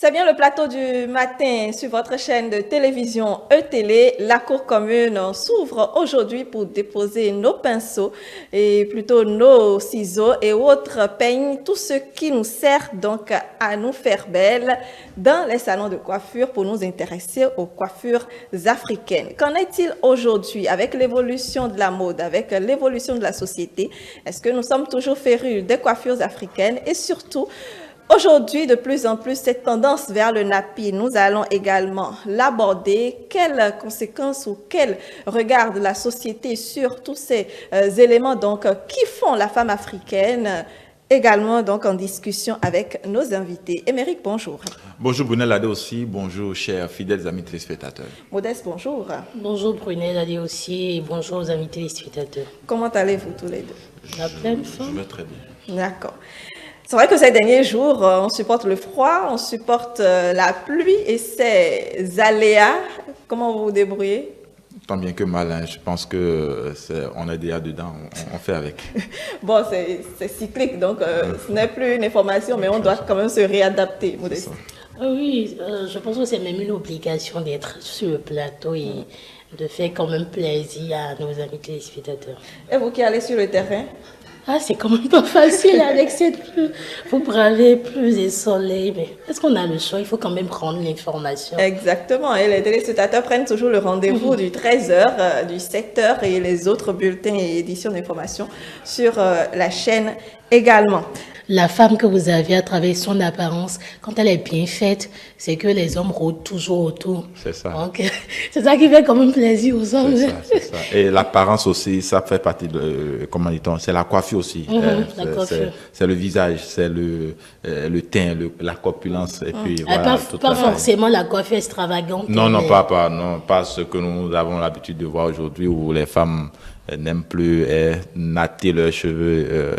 C'est bien le plateau du matin sur votre chaîne de télévision E-Télé. La Cour commune s'ouvre aujourd'hui pour déposer nos pinceaux et plutôt nos ciseaux et autres peignes, tout ce qui nous sert donc à nous faire belle dans les salons de coiffure pour nous intéresser aux coiffures africaines. Qu'en est-il aujourd'hui avec l'évolution de la mode, avec l'évolution de la société? Est-ce que nous sommes toujours férus des coiffures africaines et surtout aujourd'hui, de plus en plus, cette tendance vers le nappy, nous allons également l'aborder. Quelles conséquences ou quel regard de la société sur tous ces éléments donc, qui font la femme africaine? Également donc en discussion avec nos invités. Émeric, bonjour. Bonjour Brunel Ladé aussi, bonjour chers fidèles amis téléspectateurs. Modeste, bonjour. Bonjour Brunel Ladé aussi et bonjour aux amis téléspectateurs. Comment allez-vous tous les deux? La pleine forme. Je vais très bien. D'accord. C'est vrai que ces derniers jours, on supporte le froid, on supporte la pluie et ces aléas. Comment vous vous débrouillez? Tant bien que mal, hein. Je pense que on est déjà dedans, on fait avec. Bon, c'est cyclique, donc ce n'est plus une information, mais on doit quand même se réadapter, Modeste. Oui, je pense que c'est même une obligation d'être sur le plateau et de faire quand même plaisir à nos amis téléspectateurs. Et vous qui allez sur le terrain? Ah, c'est quand même pas facile avec cette pluie. Vous bravez plus et soleil, mais est-ce qu'on a le choix? Il faut quand même prendre l'information. Exactement, et les téléspectateurs prennent toujours le rendez-vous du 13h, du 7h et les autres bulletins et éditions d'information sur la chaîne également. La femme que vous avez à travers son apparence, quand elle est bien faite, c'est que les hommes rôdent toujours autour. C'est ça. Donc, c'est ça qui fait quand même plaisir aux hommes. C'est ça. Et l'apparence aussi, ça fait partie de, comment dit-on, c'est la coiffure aussi. La coiffure. C'est le visage, c'est le teint, la corpulence. Et puis, voilà, pas forcément la coiffure extravagante. Non, pas ce que nous avons l'habitude de voir aujourd'hui où les femmes n'aiment plus natter leurs cheveux.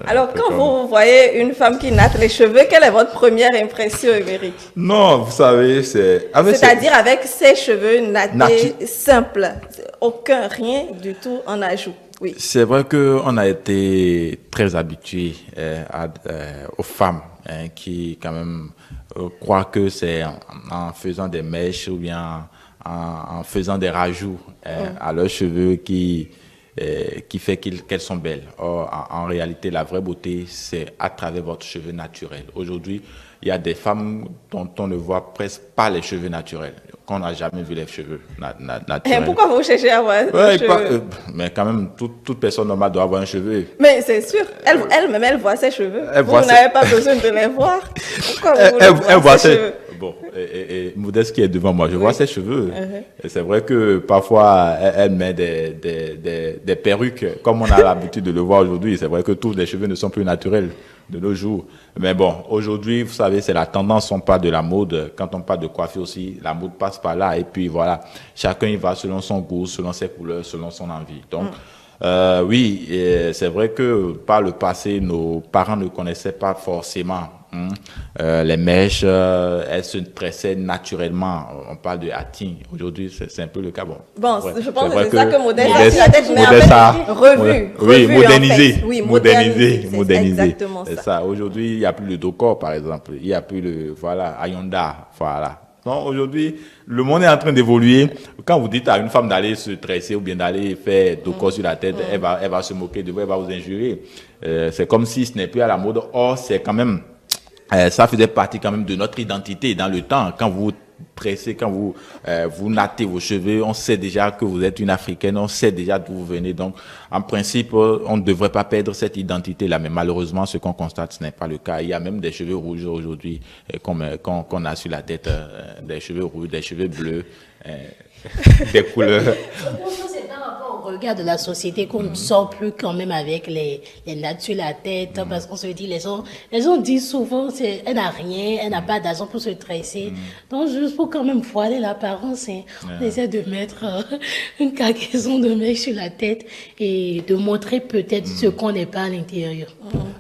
Alors, quand vous voyez une femme qui natte les cheveux, quelle est votre première impression, Émeric? Non, vous savez, c'est-à-dire avec ses cheveux nattés simples, rien du tout en ajout. Oui. C'est vrai qu'on a été très habitués aux femmes qui, quand même, croient que c'est en faisant des mèches ou bien en faisant des rajouts à leurs cheveux qui fait qu'elles sont belles. Or, en réalité, la vraie beauté, c'est à travers votre cheveu naturel. Aujourd'hui, il y a des femmes dont on ne voit presque pas les cheveux naturels, qu'on n'a jamais vu les cheveux naturels. Et pourquoi vous cherchez à avoir des cheveux? Mais quand même, toute personne normale doit avoir un cheveu. Mais c'est sûr, elle-même, elle voit ses cheveux. Vous n'avez pas besoin de les voir. Pourquoi vous voyez ses cheveux? Bon, et Modeste qui est devant moi, je vois ses cheveux. Et c'est vrai que parfois, elle met des perruques, comme on a l'habitude de le voir aujourd'hui. C'est vrai que tous les cheveux ne sont plus naturels de nos jours. Mais bon, aujourd'hui, vous savez, c'est la tendance, on parle de la mode. Quand on parle de coiffure aussi, la mode passe par là. Et puis voilà, chacun y va selon son goût, selon ses couleurs, selon son envie. Donc, oui, c'est vrai que par le passé, nos parents ne connaissaient pas forcément les mèches, elles se tressaient naturellement. On parle de hatting. Aujourd'hui, c'est un peu le cas. Bon, je pense que c'est ça que Modeste a revu. Oui, modernisé. Oui, modernisé. C'est exactement ça. Aujourd'hui, il n'y a plus le Docor, par exemple. Il n'y a plus le, Ayonda. Voilà. Donc, aujourd'hui, le monde est en train d'évoluer. Quand vous dites à une femme d'aller se tresser ou bien d'aller faire Docor sur la tête, elle va se moquer de vous, elle va vous injurer. C'est comme si ce n'est plus à la mode. Or, c'est quand même, ça faisait partie quand même de notre identité dans le temps. Quand vous tressez, quand vous nattez vos cheveux, on sait déjà que vous êtes une Africaine, on sait déjà d'où vous venez. Donc, en principe, on ne devrait pas perdre cette identité-là. Mais malheureusement, ce qu'on constate, ce n'est pas le cas. Il y a même des cheveux rouges aujourd'hui qu'on a sur la tête, des cheveux rouges, des cheveux bleus, des couleurs. C'est par rapport au regard de la société qu'on ne sort plus quand même avec les nattes sur la tête, parce qu'on se dit, les gens disent souvent, elle n'a rien, elle n'a pas d'argent pour se tresser. Donc, juste pour quand même voiler l'apparence, on essaie de mettre une cargaison de mèches sur la tête et de montrer peut-être ce qu'on n'est pas à l'intérieur.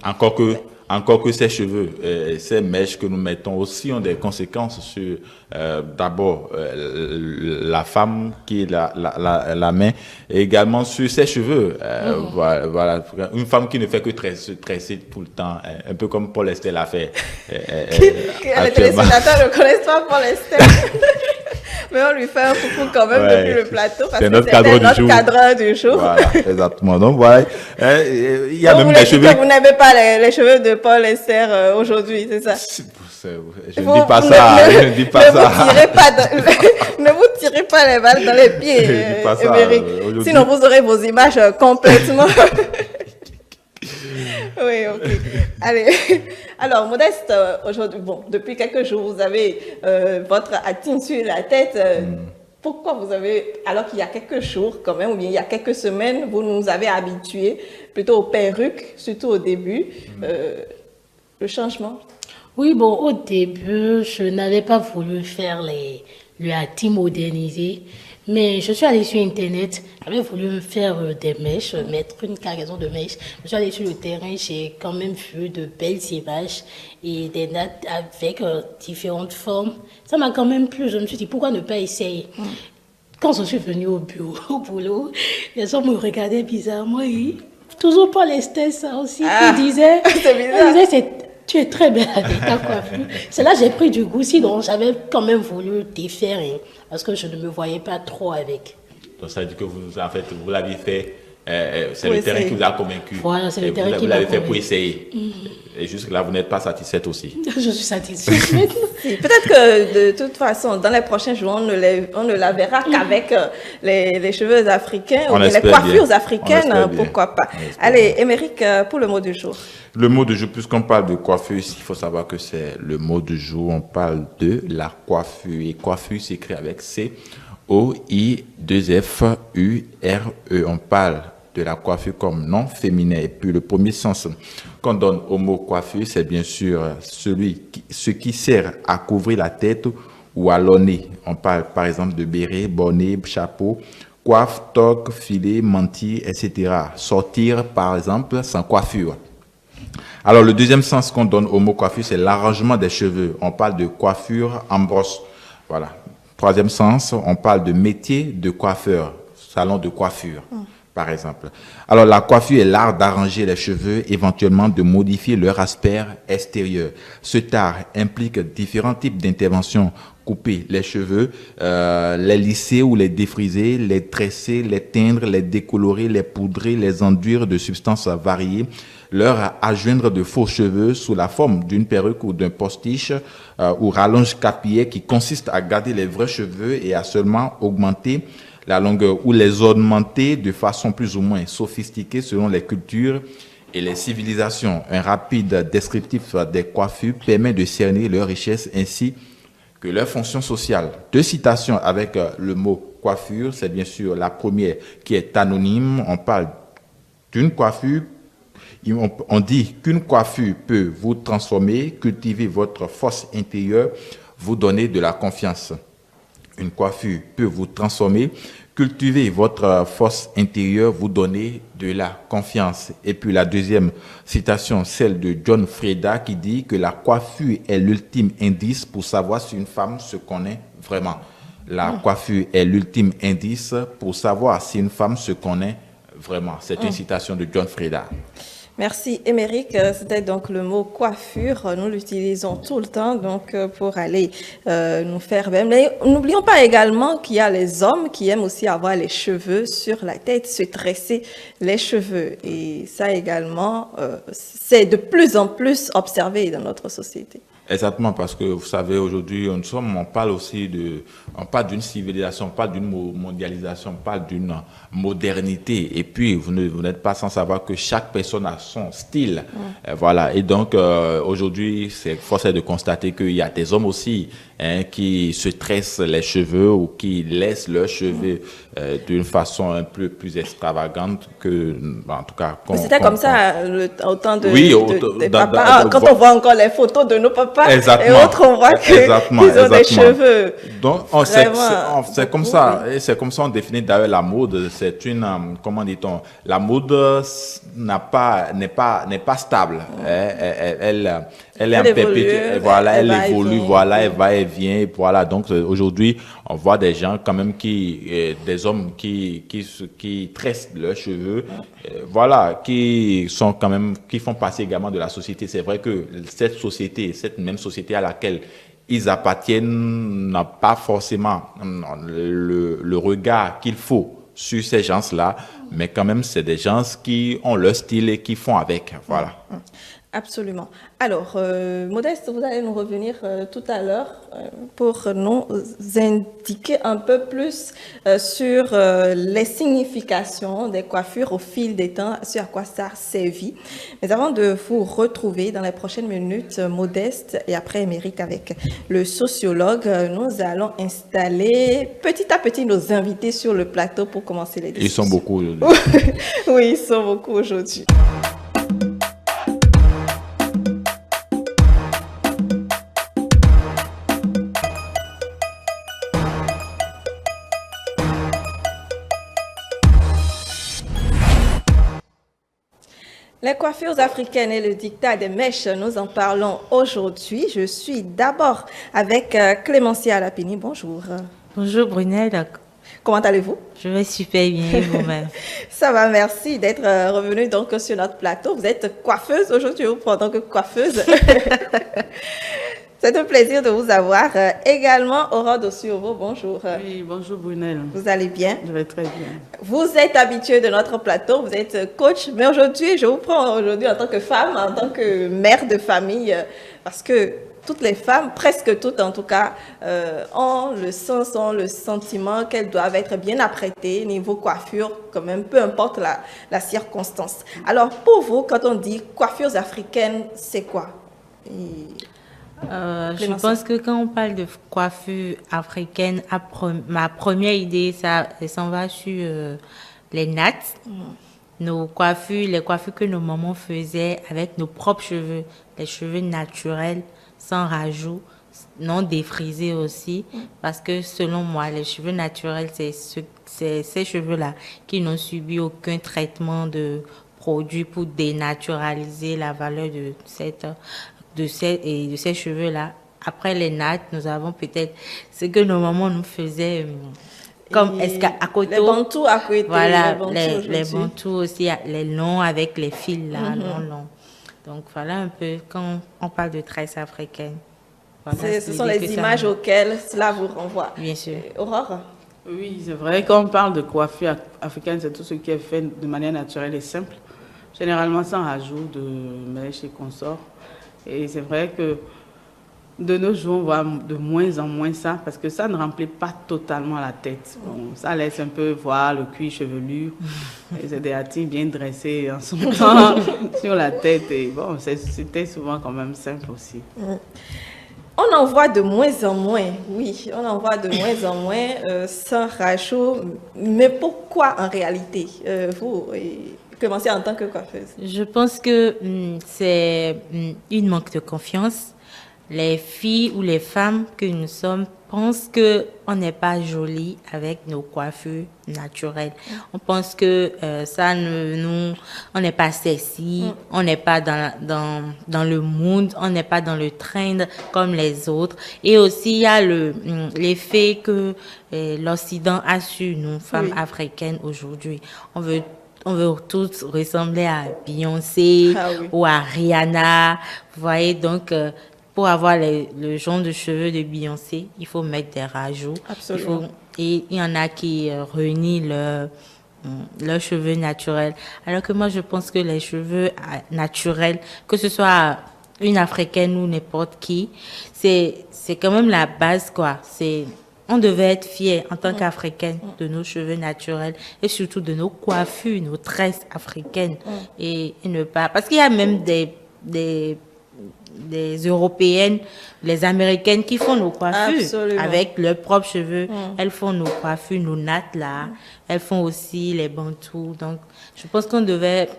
Encore que Encore que ces cheveux, ces mèches que nous mettons aussi ont des conséquences sur d'abord la femme qui est la main et également sur ses cheveux. Voilà, une femme qui ne fait que tresser tout le temps, un peu comme Paul Estelle l'a fait. Les téléspectateurs ne connaissent pas Paul Estelle. Mais on lui fait un coucou quand même depuis le plateau parce que notre cadreur du jour. Voilà, exactement. Donc voilà, il y a donc, même des cheveux. Vous n'aimez pas les cheveux de Paul Esther aujourd'hui, c'est ça? Je ne dis pas ça. Je ne dis pas ça. Ne vous tirez pas les balles dans les pieds, Émeric. Sinon, vous aurez vos images complètement. Oui, ok. Allez. Alors, Modeste, aujourd'hui, bon, depuis quelques jours, vous avez votre attine sur la tête. Pourquoi vous avez, alors qu'il y a quelques jours quand même, ou bien il y a quelques semaines, vous nous avez habitués plutôt aux perruques, surtout au début, le changement? Oui, bon, au début, je n'avais pas voulu faire le hâtis modernisé, mais je suis allée sur Internet, j'avais voulu me faire des mèches, mettre une cargaison de mèches. Je suis allée sur le terrain, j'ai quand même vu de belles images et des nattes avec différentes formes. Ça m'a quand même plu, je me suis dit, pourquoi ne pas essayer? Quand je suis venue au boulot, les gens me regardaient bizarrement et toujours Paul Estelle, ça aussi, qui disait, tu es très belle avec ta coiffure. C'est là que j'ai pris du goût, sinon j'avais quand même voulu défaire parce que je ne me voyais pas trop avec. Donc ça veut dire que vous l'aviez fait, c'est le terrain qui vous a convaincu. Voilà, c'est le terrain qui m'a convaincu. Vous l'avez fait pour essayer. Et jusque-là, vous n'êtes pas satisfaite aussi. Je suis satisfaite. Peut-être que de toute façon, dans les prochains jours, on ne la verra qu'avec les cheveux africains ou les coiffures africaines, pourquoi pas. Allez, Émeric, pour le mot du jour. Le mot du jour, puisqu'on parle de coiffure, il faut savoir que c'est le mot du jour. On parle de la coiffure. Et coiffure s'écrit avec C-O-I-2-F-U-R-E. On parle de la coiffure comme nom féminin. Et puis le premier sens qu'on donne au mot coiffure, c'est bien sûr ce qui sert à couvrir la tête ou à l'orner. On parle par exemple de béret, bonnet, chapeau, coiffe, toque, filet, mantille, etc. Sortir par exemple sans coiffure. Alors le deuxième sens qu'on donne au mot coiffure, c'est l'arrangement des cheveux. On parle de coiffure en brosse. Voilà. Troisième sens, on parle de métier de coiffeur, salon de coiffure. Par exemple. Alors, la coiffure est l'art d'arranger les cheveux, éventuellement de modifier leur aspect extérieur. Cet art implique différents types d'interventions. Couper les cheveux, les lisser ou les défriser, les tresser, les teindre, les décolorer, les poudrer, les enduire de substances variées, leur adjoindre de faux cheveux sous la forme d'une perruque ou d'un postiche ou rallonge capillaire qui consiste à garder les vrais cheveux et à seulement augmenter la longueur ou les ornementer de façon plus ou moins sophistiquée selon les cultures et les civilisations. Un rapide descriptif des coiffures permet de cerner leur richesse ainsi que leur fonction sociale. Deux citations avec le mot coiffure, c'est bien sûr la première qui est anonyme. On parle d'une coiffure, on dit qu'une coiffure peut vous transformer, cultiver votre force intérieure, vous donner de la confiance. Une coiffure peut vous transformer, cultiver votre force intérieure, vous donner de la confiance. Et puis la deuxième citation, celle de John Freda qui dit que la coiffure est l'ultime indice pour savoir si une femme se connaît vraiment. La coiffure est l'ultime indice pour savoir si une femme se connaît vraiment. C'est une citation de John Freda. Merci Émeric, c'était donc le mot coiffure, nous l'utilisons tout le temps donc pour aller nous faire bien. Mais n'oublions pas également qu'il y a les hommes qui aiment aussi avoir les cheveux sur la tête, se tresser les cheveux et ça également c'est de plus en plus observé dans notre société. Exactement, parce que vous savez, aujourd'hui, on parle aussi on parle d'une civilisation, on parle d'une mondialisation, on parle d'une modernité. Et puis, vous n'êtes pas sans savoir que chaque personne a son style. Voilà. Et donc, aujourd'hui, c'est force de constater qu'il y a des hommes aussi qui se tressent les cheveux ou qui laissent leurs cheveux d'une façon un peu plus extravagante que, en tout cas... C'était comme ça au temps de, oui, des papas. Quand on voit encore les photos de nos papas, pas. Exactement. Et autres, on voit qu'ils ont des cheveux. Donc, c'est comme ça. Et c'est comme ça on définit d'ailleurs la mode. C'est une, comment dit-on, la mode n'est pas stable. Elle est en perpétuel. Voilà, elle évolue. Voilà, elle va et vient. Voilà. Donc, aujourd'hui, on voit des gens quand même des hommes qui tressent leurs cheveux. Voilà, qui font partie également de la société. C'est vrai que cette même société à laquelle ils appartiennent n'a pas forcément le regard qu'il faut sur ces gens-là, mais quand même, c'est des gens qui ont leur style et qui font avec. Voilà. Absolument. Alors, Modeste, vous allez nous revenir tout à l'heure pour nous indiquer un peu plus sur les significations des coiffures au fil des temps, sur à quoi ça a servi. Mais avant de vous retrouver dans les prochaines minutes, Modeste et après Émeric avec le sociologue, nous allons installer petit à petit nos invités sur le plateau pour commencer les discussions. Ils sont beaucoup aujourd'hui. Oui, ils sont beaucoup aujourd'hui. Les coiffures africaines et le dictat des mèches, nous en parlons aujourd'hui. Je suis d'abord avec Clémentia Alapini. Bonjour. Bonjour Brunel. Comment allez-vous? Je vais super bien et vous-même. Ça va, merci d'être revenue donc sur notre plateau. Vous êtes coiffeuse aujourd'hui, vous en tant que coiffeuse. C'est un plaisir de vous avoir. Également, Aurore Dossiovo, bonjour. Oui, bonjour Brunel. Vous allez bien? Je vais très bien. Vous êtes habitué de notre plateau, vous êtes coach, mais aujourd'hui, je vous prends aujourd'hui en tant que femme, en tant que mère de famille, parce que toutes les femmes, presque toutes en tout cas, ont le sens, ont le sentiment qu'elles doivent être bien apprêtées, niveau coiffure, quand même, peu importe la circonstance. Alors, pour vous, quand on dit coiffures africaines, c'est quoi? Je pense que quand on parle de coiffure africaine, ma première idée, ça s'en va sur les nattes. Les coiffures que nos mamans faisaient avec nos propres cheveux, les cheveux naturels, sans rajout, non défrisés aussi, parce que selon moi, les cheveux naturels, c'est ces cheveux-là qui n'ont subi aucun traitement de produit pour dénaturaliser la valeur de ces cheveux-là. Après les nattes, nous avons peut-être ce que nos mamans nous faisaient, comme à côté. Les bantous à côté. Voilà, les bantous aussi, les longs avec les fils là, longs. Donc voilà un peu quand on parle de tresses africaines. Voilà, ce sont les images auxquelles cela vous renvoie. Bien sûr. Aurore? Oui, c'est vrai, quand on parle de coiffure africaine, c'est tout ce qui est fait de manière naturelle et simple, généralement sans rajout de mèches et consorts. Et c'est vrai que de nos jours, on voit de moins en moins ça, parce que ça ne remplit pas totalement la tête. Bon, ça laisse un peu voir le cuir chevelu, et c'est des hâtis bien dressés en son temps sur la tête. Et bon, c'était souvent quand même simple aussi. On en voit de moins en moins, oui, on en voit de moins en moins sans rajout. Mais pourquoi en réalité vous commencez en tant que coiffeuse? Je pense que c'est une manque de confiance. Les filles ou les femmes que nous sommes pensent qu'on n'est pas jolie avec nos coiffures naturelles. On pense que on n'est pas sexy, on n'est pas dans le mood, on n'est pas dans le trend comme les autres. Et aussi, il y a l'effet que l'Occident a sur nous, femmes africaines aujourd'hui. On veut tous ressembler à Beyoncé ou à Rihanna. Vous voyez, donc, pour avoir le genre de cheveux de Beyoncé, il faut mettre des rajouts. Absolument. Et il y en a qui renient leurs cheveux naturels. Alors que moi, je pense que les cheveux naturels, que ce soit une Africaine ou n'importe qui, c'est quand même la base, quoi. On devait être fiers en tant qu'Africaine de nos cheveux naturels et surtout de nos coiffures, nos tresses africaines. Et ne pas... Parce qu'il y a même des Européennes, les Américaines qui font nos coiffures. Absolument. Avec leurs propres cheveux. Elles font nos coiffures, nos nattes là. Elles font aussi les bantous. Donc, je pense qu'on devait...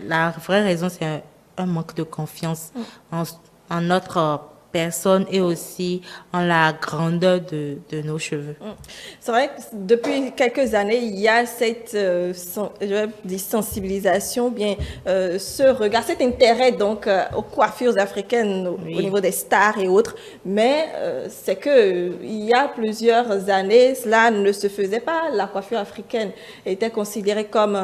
La vraie raison, c'est un manque de confiance en notre personne et aussi en la grandeur de nos cheveux. C'est vrai que depuis quelques années, il y a cette je vais dire sensibilisation, bien ce regard, cet intérêt donc aux coiffures africaines au niveau des stars et autres. Mais c'est que il y a plusieurs années, cela ne se faisait pas. La coiffure africaine était considérée comme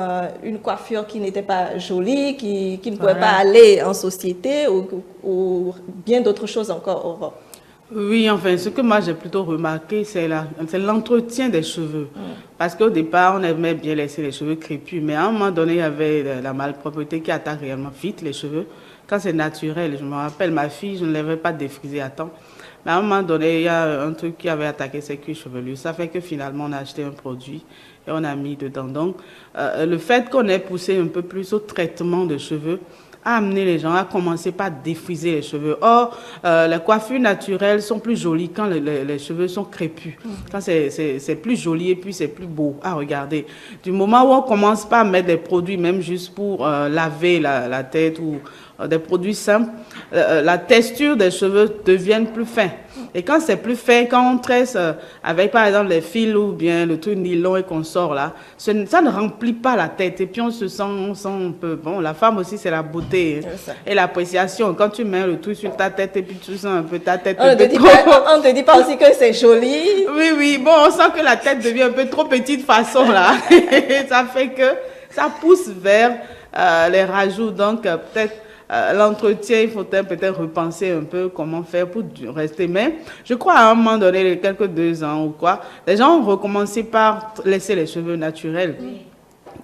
une coiffure qui n'était pas jolie, qui ne pouvait pas aller en société ou bien d'autres choses encore, Aurore. Oui, enfin, ce que moi j'ai plutôt remarqué, c'est l'entretien des cheveux. Parce qu'au départ, on aimait bien laisser les cheveux crépus, mais à un moment donné, il y avait la malpropreté qui attaque réellement vite les cheveux. Quand c'est naturel, je me rappelle, ma fille, je ne l'avais pas défrisée à temps. Mais à un moment donné, il y a un truc qui avait attaqué ses cuirs chevelus. Ça fait que finalement, on a acheté un produit et on a mis dedans. Donc, le fait qu'on ait poussé un peu plus au traitement de cheveux, a amené les gens à commencer par défriser les cheveux. Or, les coiffures naturelles sont plus jolies quand les cheveux sont crépus. Quand c'est plus joli et puis c'est plus beau à regarder. Du moment où on commence pas à mettre des produits, même juste pour laver la tête ou des produits simples, la texture des cheveux devient plus fin. Et quand c'est plus fin, quand on tresse avec par exemple les fils ou bien le truc nylon et qu'on sort là, ça ne remplit pas la tête. Et puis on se sent un peu... Bon, la femme aussi, c'est la beauté et l'appréciation. Quand tu mets le truc sur ta tête et puis tu sens un peu ta tête... On ne te dit pas aussi que c'est joli. Oui. Bon, on sent que la tête devient un peu trop petite façon là. Ça fait que ça pousse vers les rajouts. Donc peut-être... l'entretien, il faut peut-être repenser un peu comment faire pour rester. Mais je crois à un moment donné, quelques 2 ans ou quoi, les gens ont recommencé par laisser les cheveux naturels.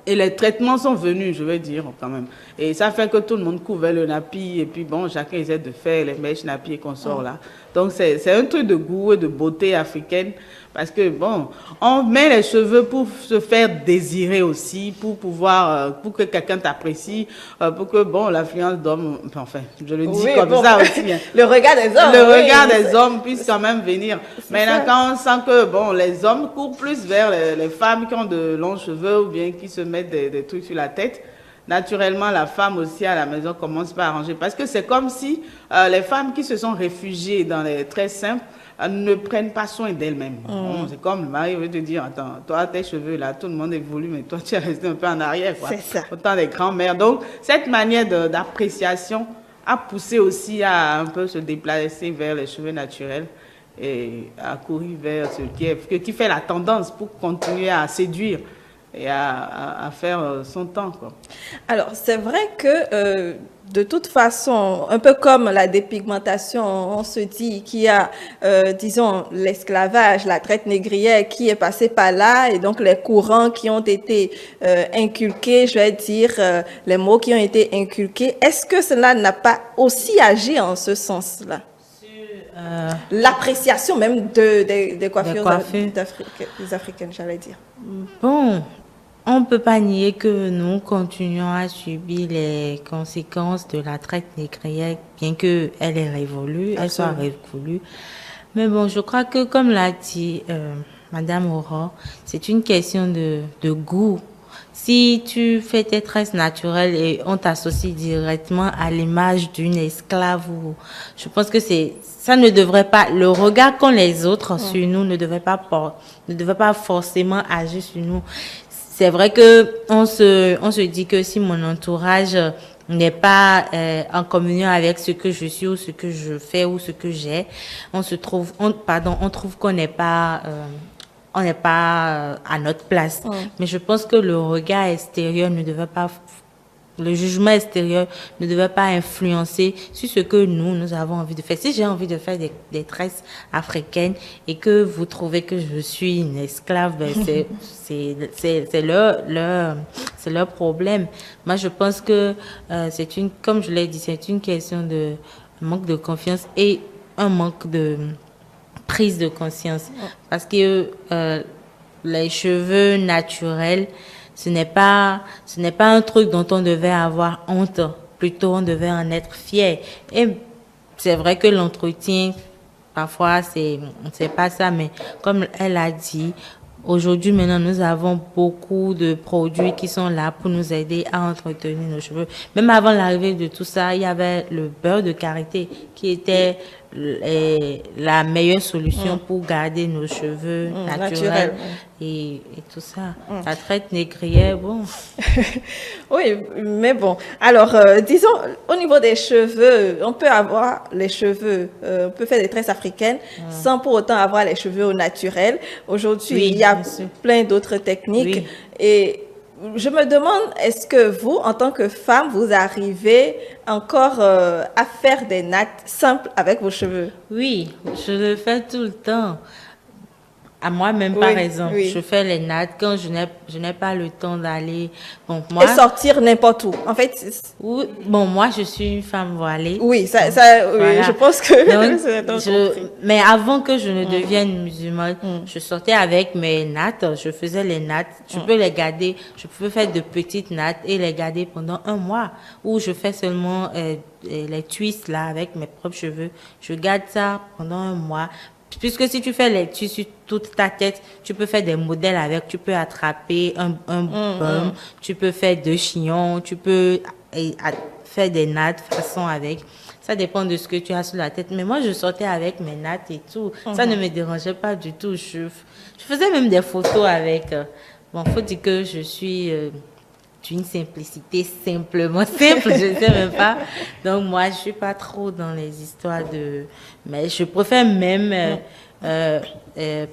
Et les traitements sont venus, je veux dire, quand même. Et ça fait que tout le monde couvrait le nappy. Et puis, bon, chacun essaie de faire les mèches nappy et qu'on sort là. Donc, c'est un truc de goût et de beauté africaine. Parce que, bon, on met les cheveux pour se faire désirer aussi, pour pouvoir, pour que quelqu'un t'apprécie, pour que, bon, l'affluence d'hommes, enfin, je le dis ça aussi. Le regard des hommes. Le regard des hommes puisse quand même venir. Maintenant, quand on sent que, bon, les hommes courent plus vers les femmes qui ont de longs cheveux ou bien qui se mettent des trucs sur la tête, naturellement, la femme aussi à la maison commence par arranger. Parce que c'est comme si les femmes qui se sont réfugiées dans les traits simples ne prennent pas soin d'elles-mêmes. Bon, c'est comme le mari veut te dire, attends, toi, tes cheveux là, tout le monde évolue, mais toi, tu es resté un peu en arrière. Quoi. C'est ça. Autant des grands-mères. Donc, cette manière d'appréciation a poussé aussi à un peu se déplacer vers les cheveux naturels et à courir vers ce qui fait la tendance pour continuer à séduire et à faire son temps. Quoi. Alors, c'est vrai que de toute façon, un peu comme la dépigmentation, on se dit qu'il y a, disons, l'esclavage, la traite négrière qui est passée par là, et donc les courants qui ont été inculqués, je vais dire, les mots qui ont été inculqués. Est-ce que cela n'a pas aussi agi en ce sens-là? L'appréciation même des coiffures africaines, j'allais dire. Bon, on ne peut pas nier que nous continuons à subir les conséquences de la traite négrière, bien qu'elle ait révolu, elle soit révolue. Mais bon, je crois que, comme l'a dit Madame Aurore, c'est une question de goût. Si tu fais tes tresses naturelles et on t'associe directement à l'image d'une esclave, je pense que ça ne devrait pas, le regard qu'ont les autres sur nous ne devrait pas forcément agir sur nous. C'est vrai que on se dit que si mon entourage n'est pas en communion avec ce que je suis ou ce que je fais ou ce que j'ai, on trouve qu'on n'est pas à notre place. Mais je pense que le regard extérieur ne devait pas, le jugement extérieur ne devait pas influencer sur ce que nous avons envie de faire. Si j'ai envie de faire des tresses africaines et que vous trouvez que je suis une esclave, ben c'est leur problème. Moi, je pense que comme je l'ai dit, c'est une question de manque de confiance et un manque de prise de conscience. Parce que les cheveux naturels, ce n'est pas un truc dont on devait avoir honte. Plutôt, on devait en être fier. Et c'est vrai que l'entretien, parfois, c'est pas ça. Mais comme elle a dit, Aujourd'hui, maintenant, nous avons beaucoup de produits qui sont là pour nous aider à entretenir nos cheveux. Même avant l'arrivée de tout ça, il y avait le beurre de karité qui était la meilleure solution pour garder nos cheveux naturels et tout ça. La traite négrière, bon. Oui, mais bon. Alors, disons, au niveau des cheveux, on peut avoir les cheveux, on peut faire des tresses africaines sans pour autant avoir les cheveux au naturel. Aujourd'hui, Oui, il y a bien sûr. plein d'autres techniques. Oui. Et je me demande, est-ce que vous, en tant que femme, vous arrivez encore à faire des nattes simples avec vos cheveux? Oui, je le fais tout le temps. À moi-même, par Oui, exemple, oui. je fais les nattes quand je n'ai pas le temps d'aller. Donc, Et moi, sortir n'importe où. En fait, moi, je suis une femme voilée. oui, oui, Voilà. je pense que Donc, c'est compris. mais avant que je ne devienne musulmane, je sortais avec mes nattes, je faisais les nattes, je peux les garder, je peux faire de petites nattes et les garder pendant un mois, ou je fais seulement les twists là avec mes propres cheveux, je garde ça pendant un mois. Puisque si tu fais les twists sur toute ta tête, tu peux faire des modèles avec, tu peux attraper un bum, tu peux faire 2 chignons, tu peux faire des nattes façon avec. Ça dépend de ce que tu as sur la tête. Mais moi, je sortais avec mes nattes et tout. Ça ne me dérangeait pas du tout. Je faisais même des photos avec. Bon, faut dire que je suis d'une simplicité simplement simple, je ne sais même pas. Donc, moi, je suis pas trop dans les histoires de... Mais je préfère même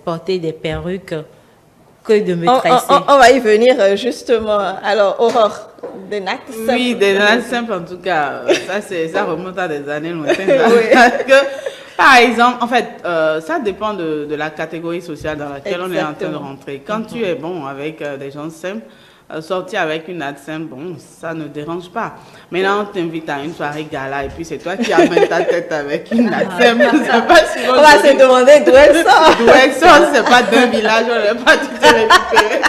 porter des perruques que de me tresser. On va y venir justement. Alors, Aurore, des nattes simples. Oui, des nattes simples en tout cas. Ça remonte à des années lointaines. Oui. Parce que, par exemple, en fait, ça dépend de la catégorie sociale dans laquelle on est en train de rentrer. Quand tu es bon avec des gens simples, sortir avec une natte simple, bon, ça ne dérange pas. Maintenant, on t'invite à une soirée gala et puis c'est toi qui amènes ta tête avec une natte simple. C'est pas souvent On va se demander d'où elle sort. d'où elle sort, c'est pas d'un village, on n'est pas tout récupéré.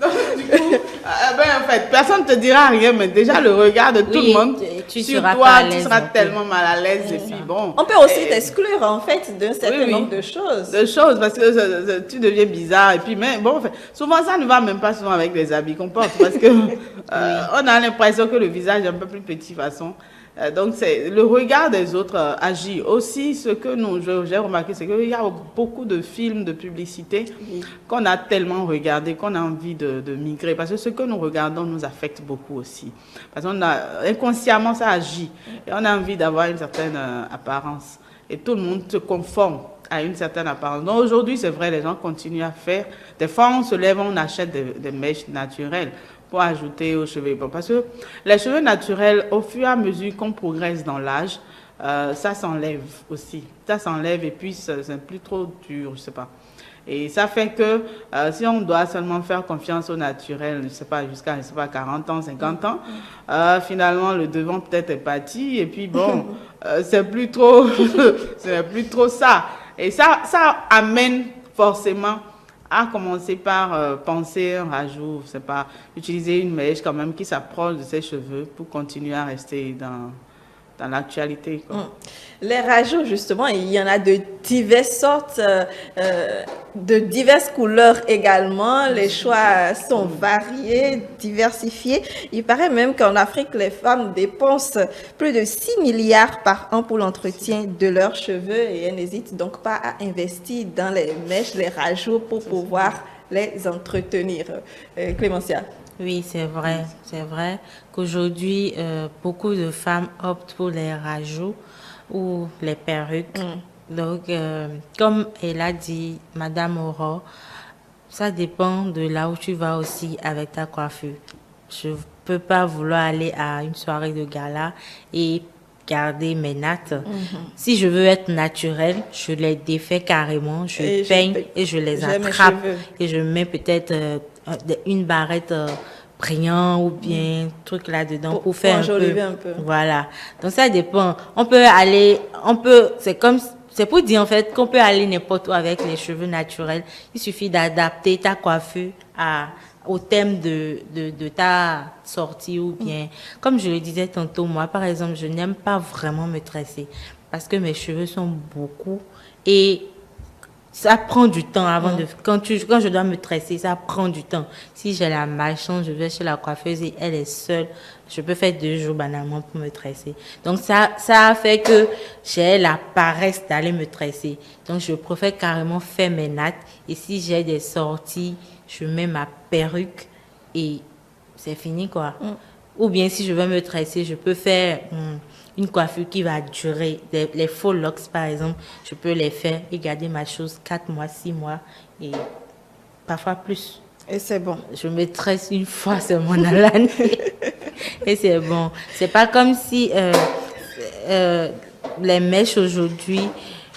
Donc, du coup, en fait, personne ne te dira rien, mais déjà le regard de tout Oui, le monde tu sur seras toi, pas à tu l'aise seras non plus. tellement mal à l'aise et puis bon. On peut aussi t'exclure, en fait, d'un certain oui. nombre de choses. De choses parce que tu deviens bizarre et puis mais bon en fait, souvent ça ne va même pas souvent avec les habits qu'on porte parce que on a l'impression que le visage est un peu plus petit façon. Donc c'est le regard des autres agit aussi. Ce que j'ai remarqué, c'est qu'il y a beaucoup de films de publicité qu'on a tellement regardé qu'on a envie de migrer parce que ce que nous regardons nous affecte beaucoup aussi parce qu'on a inconsciemment ça agit et on a envie d'avoir une certaine apparence et tout le monde se conforme à une certaine apparence. Donc aujourd'hui, c'est vrai, les gens continuent à faire. Des fois, on se lève, on achète des mèches naturelles pour ajouter aux cheveux. Bon, parce que les cheveux naturels, au fur et à mesure qu'on progresse dans l'âge, ça s'enlève aussi. Ça s'enlève et puis c'est plus trop dur, je sais pas. Et ça fait que si on doit seulement faire confiance au naturel, je sais pas, jusqu'à 40 ans, 50 ans, finalement le devant peut-être est parti et puis bon, c'est plus trop ça. Et ça amène forcément à commencer par penser un rajout, je sais pas, utiliser une mèche quand même qui s'approche de ses cheveux pour continuer à rester dans l'actualité, quoi. Les rajouts, justement, il y en a de diverses sortes, de diverses couleurs également. Les choix sont variés, diversifiés. Il paraît même qu'en Afrique, les femmes dépensent plus de 6 milliards par an pour l'entretien de leurs cheveux et elles n'hésitent donc pas à investir dans les mèches, les rajouts pour pouvoir les entretenir. Clémentia. Oui, c'est vrai qu'aujourd'hui, beaucoup de femmes optent pour les rajouts ou les perruques. Donc, comme elle a dit, Madame Aurore, ça dépend de là où tu vas aussi avec ta coiffure. Je ne peux pas vouloir aller à une soirée de gala et garder mes nattes. Si je veux être naturelle, je les défais carrément, je peigne et je les attrape et je mets peut-être une barrette brillant ou bien truc là-dedans pour faire un peu. Voilà. Donc ça dépend. C'est pour dire en fait qu'on peut aller n'importe où avec les cheveux naturels. Il suffit d'adapter ta coiffure au thème de ta sortie ou bien, comme je le disais tantôt, moi par exemple, je n'aime pas vraiment me tresser parce que mes cheveux sont beaucoup et ça prend du temps avant de... Quand je dois me tresser, ça prend du temps. Si j'ai la malchance, je vais chez la coiffeuse et elle est seule, je peux faire 2 jours banalement pour me tresser. Donc, ça a fait que j'ai la paresse d'aller me tresser. Donc, je préfère carrément faire mes nattes. Et si j'ai des sorties, je mets ma perruque et c'est fini, quoi. Ou bien, si je veux me tresser, je peux faire une coiffure qui va durer. Les faux locks, par exemple, je peux les faire et garder ma chose 4 mois, 6 mois et parfois plus. Et c'est bon. Je me tresse une fois seulement dans l'année et c'est bon. C'est pas comme si les mèches aujourd'hui,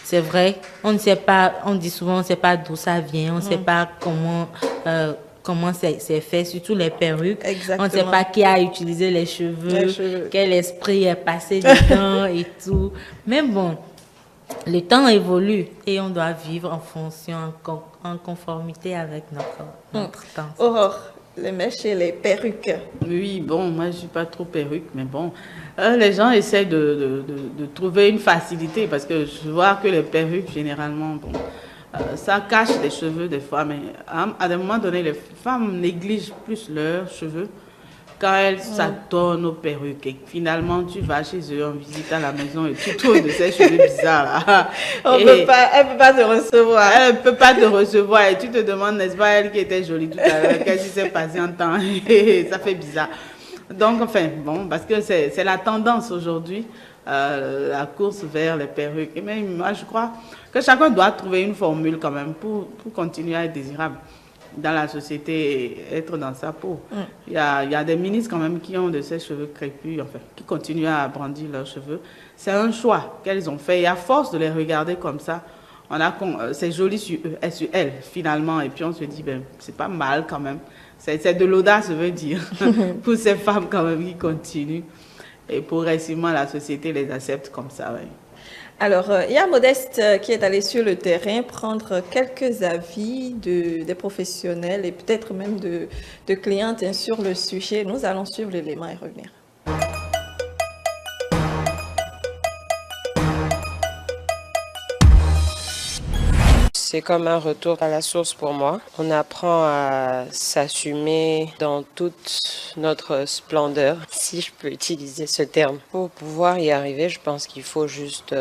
c'est vrai, on ne sait pas, on dit souvent, on ne sait pas d'où ça vient, on ne sait pas comment c'est fait, surtout les perruques. Exactement. On ne sait pas qui a utilisé les cheveux, quel esprit est passé dedans et tout. Mais bon, le temps évolue et on doit vivre en fonction, en conformité avec notre temps. Aurore, les mèches et les perruques. Oui, bon, moi, je ne suis pas trop perruque, mais bon, les gens essaient de trouver une facilité parce que je vois que les perruques, généralement, bon, ça cache les cheveux des fois, mais à un moment donné, les femmes négligent plus leurs cheveux quand elles s'adonnent aux perruques. Et finalement, tu vas chez eux en visite à la maison et tu trouves de ces cheveux bizarres là. Elle ne peut pas te recevoir. Elle ne peut pas te recevoir et tu te demandes, n'est-ce pas, elle qui était jolie tout à l'heure, qu'est-ce qui s'est passé en temps? Ça fait bizarre. Donc, enfin, bon, parce que c'est la tendance aujourd'hui, la course vers les perruques. Mais moi, je crois que chacun doit trouver une formule quand même pour continuer à être désirable dans la société et être dans sa peau. Il y a des ministres quand même qui ont de ces cheveux crépus, enfin, qui continuent à brandir leurs cheveux. C'est un choix qu'elles ont fait et à force de les regarder comme ça, c'est joli sur elles finalement et puis on se dit, ben, c'est pas mal quand même. C'est de l'audace, je veux dire, pour ces femmes quand même qui continuent. Et progressivement, la société les accepte comme ça. Ouais. Alors, il y a Modeste qui est allé sur le terrain prendre quelques avis des professionnels et peut-être même de clientes sur le sujet. Nous allons suivre l'élément et revenir. C'est comme un retour à la source pour moi. On apprend à s'assumer dans toute notre splendeur, si je peux utiliser ce terme. Pour pouvoir y arriver, je pense qu'il faut juste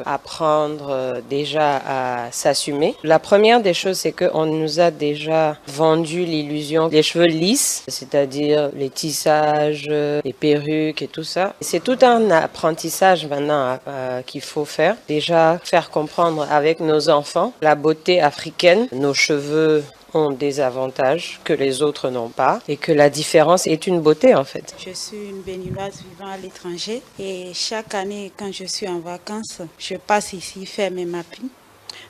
apprendre déjà à s'assumer. La première des choses, c'est qu'on nous a déjà vendu l'illusion des cheveux lisses, c'est-à-dire les tissages, les perruques et tout ça. C'est tout un apprentissage maintenant qu'il faut faire. Déjà faire comprendre avec nos enfants la beauté africaine, nos cheveux ont des avantages que les autres n'ont pas et que la différence est une beauté en fait. Je suis une béninoise vivant à l'étranger et chaque année quand je suis en vacances, je passe ici faire mes mappings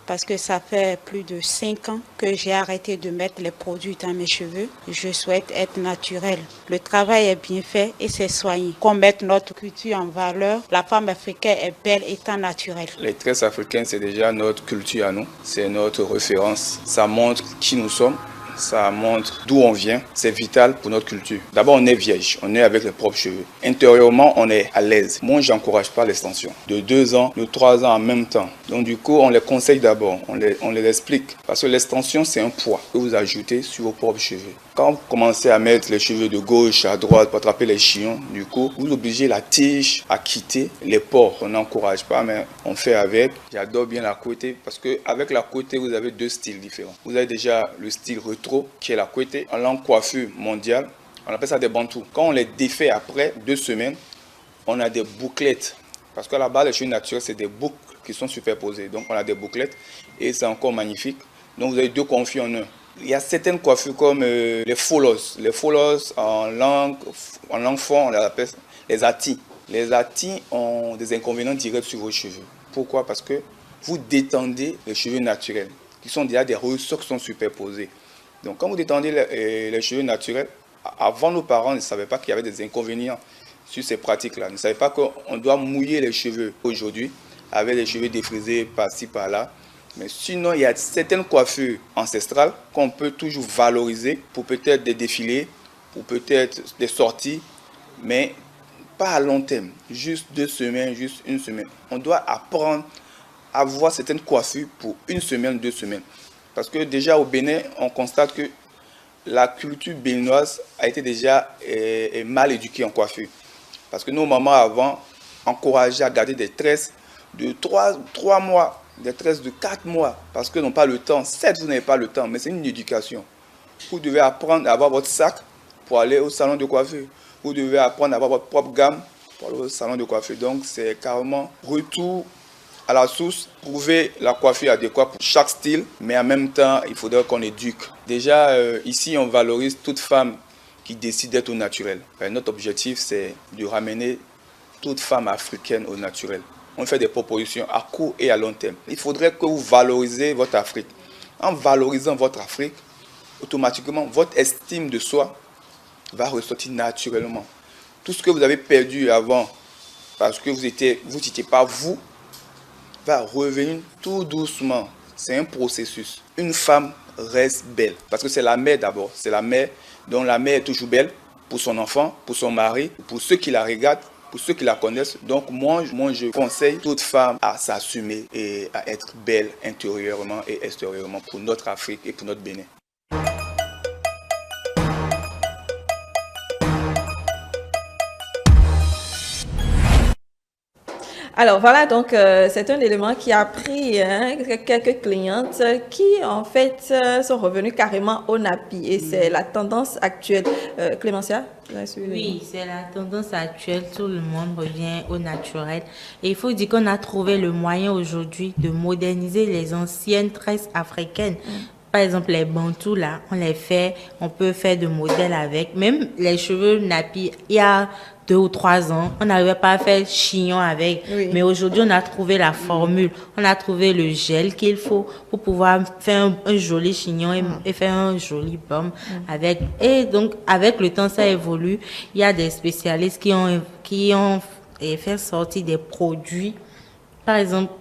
parce que ça fait plus de 5 ans que j'ai arrêté de mettre les produits dans mes cheveux. Je souhaite être naturelle. Le travail est bien fait et c'est soigné. Qu'on mette notre culture en valeur. La femme africaine est belle étant naturelle. Les tresses africaines, c'est déjà notre culture à nous. C'est notre référence. Ça montre qui nous sommes. Ça montre d'où on vient. C'est vital pour notre culture. D'abord, on est vierge. On est avec les propres cheveux. Intérieurement, on est à l'aise. Moi, je n'encourage pas l'extension. De 2 ans, de 3 ans en même temps. Donc, du coup, on les conseille d'abord. On les explique. Parce que l'extension, c'est un poids que vous ajoutez sur vos propres cheveux. Quand vous commencez à mettre les cheveux de gauche à droite pour attraper les chignon, du coup, vous obligez la tige à quitter les pores. On n'encourage pas, mais on fait avec. J'adore bien la côté parce qu'avec la côté, vous avez 2 styles différents. Vous avez déjà le style rétro, qui est la côté. En langue coiffure mondiale, on appelle ça des bantous. Quand on les défait après 2 semaines, on a des bouclettes. Parce qu'à la base, les cheveux naturels, c'est des boucles qui sont superposées. Donc, on a des bouclettes et c'est encore magnifique. Donc, vous avez 2 confus en un. Il y a certaines coiffures comme les folos. Les folos, en langue fond, on les appelle les atis. Les atis ont des inconvénients directs sur vos cheveux. Pourquoi? Parce que vous détendez les cheveux naturels, qui sont déjà des ressorts qui sont superposés. Donc, quand vous détendez les cheveux naturels, avant nos parents ne savaient pas qu'il y avait des inconvénients sur ces pratiques-là. Ils ne savaient pas qu'on doit mouiller les cheveux aujourd'hui avec les cheveux défrisés par-ci, par-là. Mais sinon, il y a certaines coiffures ancestrales qu'on peut toujours valoriser pour peut-être des défilés, pour peut-être des sorties, mais pas à long terme. Juste 2 semaines, juste 1 semaine. On doit apprendre avoir certaines coiffures pour 1 semaine, 2 semaines. Parce que déjà au Bénin, on constate que la culture béninoise a été déjà mal éduquée en coiffure. Parce que nos mamans avant encourageaient à garder des tresses de 3 mois, des tresses de 4 mois, parce qu'ils n'ont pas le temps. Certes, vous n'avez pas le temps, mais c'est une éducation. Vous devez apprendre à avoir votre sac pour aller au salon de coiffure. Vous devez apprendre à avoir votre propre gamme pour aller au salon de coiffure. Donc, c'est carrément retour à la source, trouver la coiffure adéquate pour chaque style, mais en même temps, il faudrait qu'on éduque. Déjà, ici, on valorise toute femme qui décide d'être au naturel. Notre objectif, c'est de ramener toute femme africaine au naturel. On fait des propositions à court et à long terme. Il faudrait que vous valorisez votre Afrique. En valorisant votre Afrique, automatiquement, votre estime de soi va ressortir naturellement. Tout ce que vous avez perdu avant, parce que vous n'étiez pas vous, va revenir tout doucement. C'est un processus. Une femme reste belle, parce que c'est la mère d'abord. C'est la mère, dont la mère est toujours belle pour son enfant, pour son mari, pour ceux qui la regardent, pour ceux qui la connaissent. Donc moi je conseille toute femme à s'assumer et à être belle intérieurement et extérieurement pour notre Afrique et pour notre Bénin. Alors voilà, donc c'est un élément qui a pris quelques clientes qui en fait sont revenues carrément au nappy et c'est la tendance actuelle. Clémentia? Oui, c'est la tendance actuelle, tout le monde revient au naturel et il faut dire qu'on a trouvé le moyen aujourd'hui de moderniser les anciennes tresses africaines. Par exemple, les bantous, là, on peut faire de modèles avec. Même les cheveux nappy, il y a 2 ou 3 ans, on n'arrivait pas à faire chignon avec. Oui. Mais aujourd'hui, on a trouvé la formule. On a trouvé le gel qu'il faut pour pouvoir faire un joli chignon et faire un joli baume avec. Et donc, avec le temps, ça évolue. Il y a des spécialistes qui ont fait sortir des produits. Par exemple,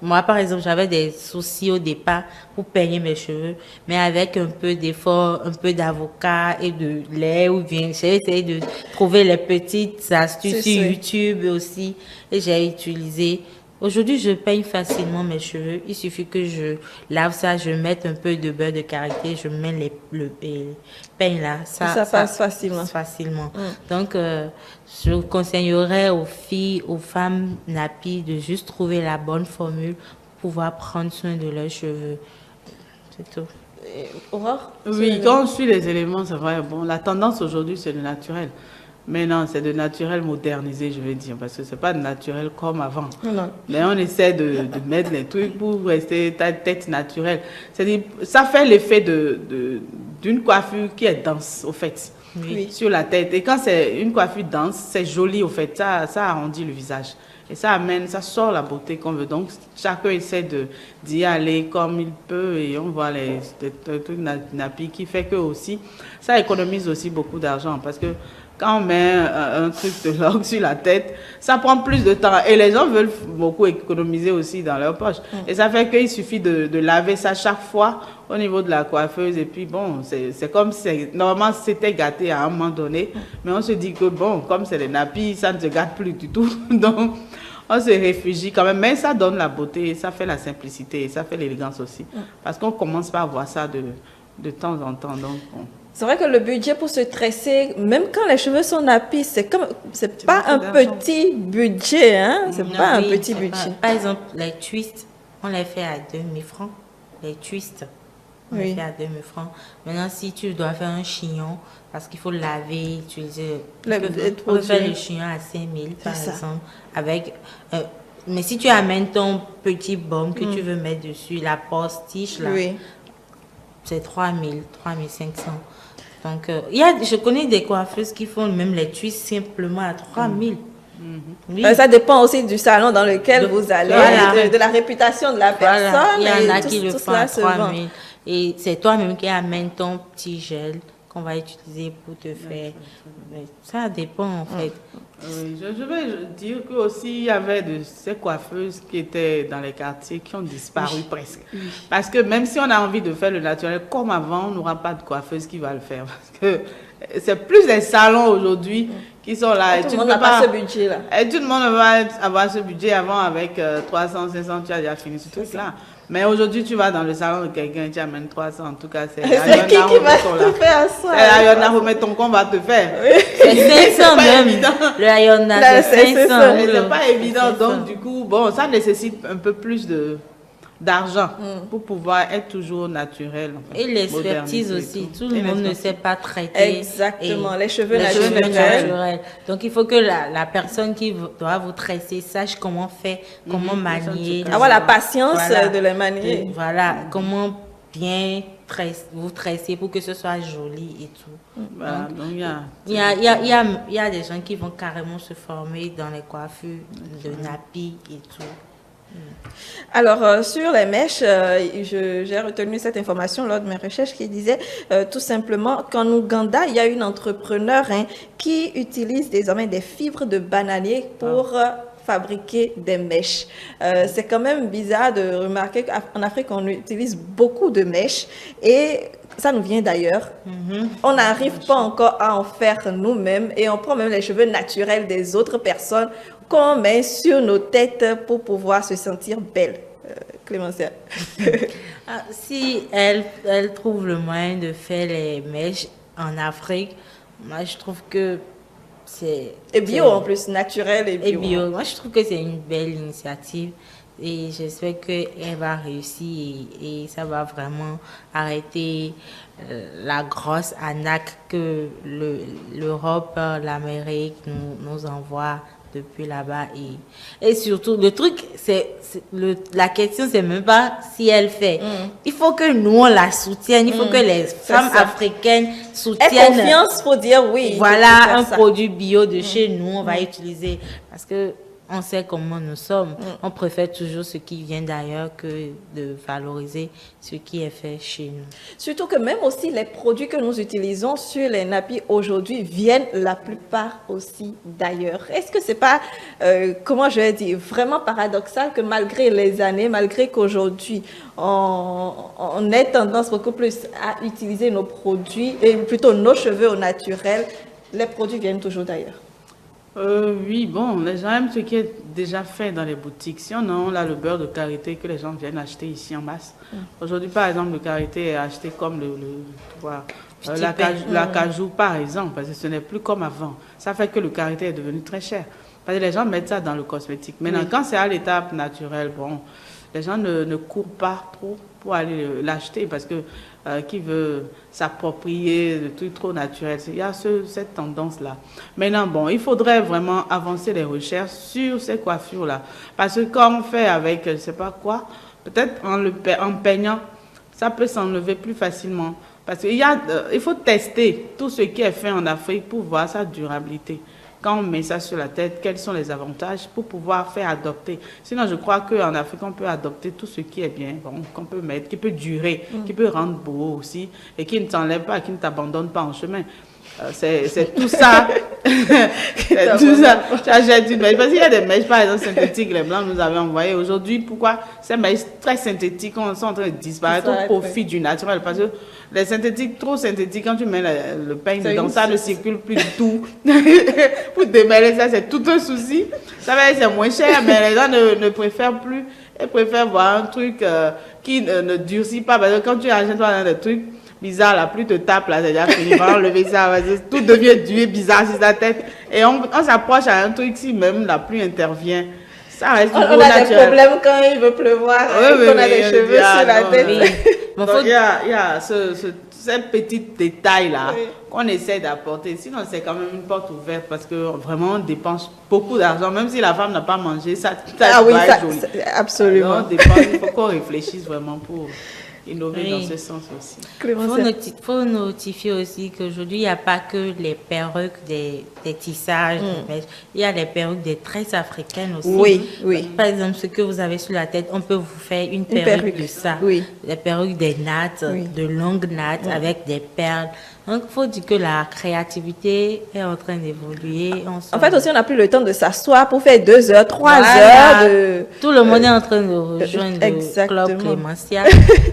j'avais des soucis au départ pour peigner mes cheveux, mais avec un peu d'effort, un peu d'avocat et de lait ou bien, j'ai essayé de trouver les petites astuces sur YouTube aussi et j'ai utilisé. Aujourd'hui, je peigne facilement mes cheveux. Il suffit que je lave ça, je mette un peu de beurre de karité, je mets le peigne là. Ça passe facilement. Donc, je conseillerais aux filles, aux femmes nappy de juste trouver la bonne formule pour pouvoir prendre soin de leurs cheveux. C'est tout. Aurore? Oui, quand on suit les éléments, c'est vrai. Bon, la tendance aujourd'hui, c'est le naturel. Mais non, c'est de naturel modernisé, je veux dire, parce que c'est pas de naturel comme avant. Non. Mais on essaie de mettre les trucs pour rester tête naturelle. C'est-à-dire, ça fait l'effet d'une coiffure qui est dense, au fait, sur la tête. Et quand c'est une coiffure dense, c'est joli, au fait, ça arrondit le visage. Et ça sort la beauté qu'on veut. Donc, chacun essaie d'y aller comme il peut et on voit les trucs nappy qui fait que aussi, ça économise aussi beaucoup d'argent parce que quand on met un truc de loque sur la tête, ça prend plus de temps. Et les gens veulent beaucoup économiser aussi dans leur poche. Et ça fait qu'il suffit de laver ça chaque fois au niveau de la coiffeuse. Et puis bon, c'est comme si normalement c'était gâté à un moment donné. Mais on se dit que bon, comme c'est des nappy, ça ne se gâte plus du tout. Donc on se réfugie quand même. Mais ça donne la beauté, ça fait la simplicité, ça fait l'élégance aussi. Parce qu'on commence pas à voir ça de temps en temps. Donc bon. C'est vrai que le budget pour se tresser, même quand les cheveux sont nappy, c'est pas un petit budget, hein? C'est pas un petit budget. Par exemple, les twists, on les fait à 2000 francs. Les twists, on les fait à 2000 francs. Maintenant, si tu dois faire un chignon, parce qu'il faut laver, utiliser... On peut faire le chignon à 5000, par exemple, avec... mais si tu amènes ton petit baume que tu veux mettre dessus, la postiche, là, c'est 3000, 3500. Donc, je connais des coiffeuses qui font même les twists simplement à 3000. Oui. Ça dépend aussi du salon dans lequel vous allez, de la réputation de la personne. Il y en a qui le font à 3000. Et c'est toi-même qui amènes ton petit gel qu'on va utiliser pour te faire. Ça dépend en fait. Oui, je vais dire qu'aussi il y avait de ces coiffeuses qui étaient dans les quartiers qui ont disparu presque. Parce que même si on a envie de faire le naturel comme avant, on n'aura pas de coiffeuse qui va le faire. Parce que c'est plus des salons aujourd'hui qui sont là. Tout le monde n'a pas ce budget-là. Et tout le monde va avoir ce budget avant avec 300, 500, tu as déjà fini ce truc-là. Mais aujourd'hui, tu vas dans le salon de quelqu'un, tu amènes 300, en tout cas, c'est c'est qui va te faire à soi? C'est Ayona remet ton compte va te faire. C'est 500 même. Le Ayona, c'est 500. C'est pas évident, donc du coup, bon, ça nécessite un peu plus d'argent pour pouvoir être toujours naturel. Enfin, et l'expertise aussi. Tout le monde ne sait pas traiter. Exactement, les cheveux naturels. Donc, il faut que la personne qui doit vous tresser sache comment faire, comment manier. Avoir la patience de les manier. Voilà, comment bien vous tresser pour que ce soit joli et tout. Voilà, donc il y a des gens qui vont carrément se former dans les coiffures de nappy et tout. Alors, sur les mèches, j'ai retenu cette information lors de mes recherches qui disait tout simplement qu'en Ouganda, il y a une entrepreneur qui utilise désormais des fibres de bananier pour fabriquer des mèches. C'est quand même bizarre de remarquer qu'en Afrique, on utilise beaucoup de mèches et ça nous vient d'ailleurs. On n'arrive pas encore à en faire nous-mêmes et on prend même les cheveux naturels des autres personnes qu'on met sur nos têtes pour pouvoir se sentir belle. Clémentia. Si elle trouve le moyen de faire les mèches en Afrique, moi je trouve que c'est... Et bio en plus, naturel et bio. Et bio. Moi je trouve que c'est une belle initiative et j'espère qu'elle va réussir et ça va vraiment arrêter la grosse arnaque que l'Europe, l'Amérique nous envoie depuis là-bas et surtout le truc la question c'est même pas si elle fait il faut que nous on la soutienne, il faut que les femmes africaines soutiennent. Aie confiance pour dire oui, voilà un produit bio de chez nous on va utiliser parce que on sait comment nous sommes. On préfère toujours ce qui vient d'ailleurs que de valoriser ce qui est fait chez nous. Surtout que même aussi les produits que nous utilisons sur les nappies aujourd'hui viennent la plupart aussi d'ailleurs. Est-ce que c'est pas, comment je vais dire, vraiment paradoxal que malgré les années, malgré qu'aujourd'hui on ait tendance beaucoup plus à utiliser nos produits, et plutôt nos cheveux au naturel, les produits viennent toujours d'ailleurs? Oui, bon, les gens aiment ce qui est déjà fait dans les boutiques. Si on a le beurre de karité que les gens viennent acheter ici en masse. Aujourd'hui, par exemple, le karité est acheté comme la cajou, par exemple, parce que ce n'est plus comme avant. Ça fait que le karité est devenu très cher. Parce que les gens mettent ça dans le cosmétique. Maintenant, quand c'est à l'étape naturelle, bon, les gens ne courent pas trop pour aller l'acheter parce que qui veut s'approprier de trucs trop naturels. Il y a cette tendance-là. Maintenant, bon, il faudrait vraiment avancer les recherches sur ces coiffures-là. Parce que quand on fait avec, je ne sais pas quoi, peut-être en peignant, ça peut s'enlever plus facilement. Parce qu'il il faut tester tout ce qui est fait en Afrique pour voir sa durabilité. Quand on met ça sur la tête, quels sont les avantages pour pouvoir faire adopter. Sinon, je crois qu'en Afrique, on peut adopter tout ce qui est bien, bon, qu'on peut mettre, qui peut durer, qui peut rendre beau aussi, et qui ne t'enlève pas, qui ne t'abandonne pas en chemin. C'est tout ça. C'est tout ça. Tu achètes une mèche. Parce qu'il y a des mèches, par exemple, synthétiques, les blancs nous avaient envoyé. Aujourd'hui, pourquoi ces mèches très synthétiques sont en train de disparaître au profit du naturel? Parce que les synthétiques, trop synthétiques, quand tu mets le peigne dedans, ça ne circule plus du tout. Pour démêler ça, c'est tout un souci. Ça va être c'est moins cher, mais les gens ne préfèrent plus. Ils préfèrent voir un truc qui ne durcit pas. Parce que quand tu achètes des trucs bizarre, là, plus te tape, là, c'est déjà fini, on va enlever ça, tout devient dur, bizarre sur sa tête, et on s'approche à un truc, si même la pluie intervient, ça reste on a des problèmes quand il veut pleuvoir, on a des cheveux sur la tête. Donc, il y a ces petits détails-là qu'on essaie d'apporter, sinon c'est quand même une porte ouverte, parce que vraiment on dépense beaucoup d'argent, même si la femme n'a pas mangé, ça va être joli. Absolument. Alors, on dépense, il faut qu'on réfléchisse vraiment pour innover dans ce sens aussi. Il faut notifier aussi qu'aujourd'hui, il n'y a pas que les perruques des tissages, il y a les perruques des tresses africaines aussi. Oui. Par exemple, ce que vous avez sur la tête, on peut vous faire une perruque de ça. Les perruques des nattes, de longues nattes avec des perles. Donc, il faut dire que la créativité est en train d'évoluer. En fait, aussi, on n'a plus le temps de s'asseoir pour faire 2 heures, 3 heures. Tout le monde est en train de rejoindre le club Clémentia.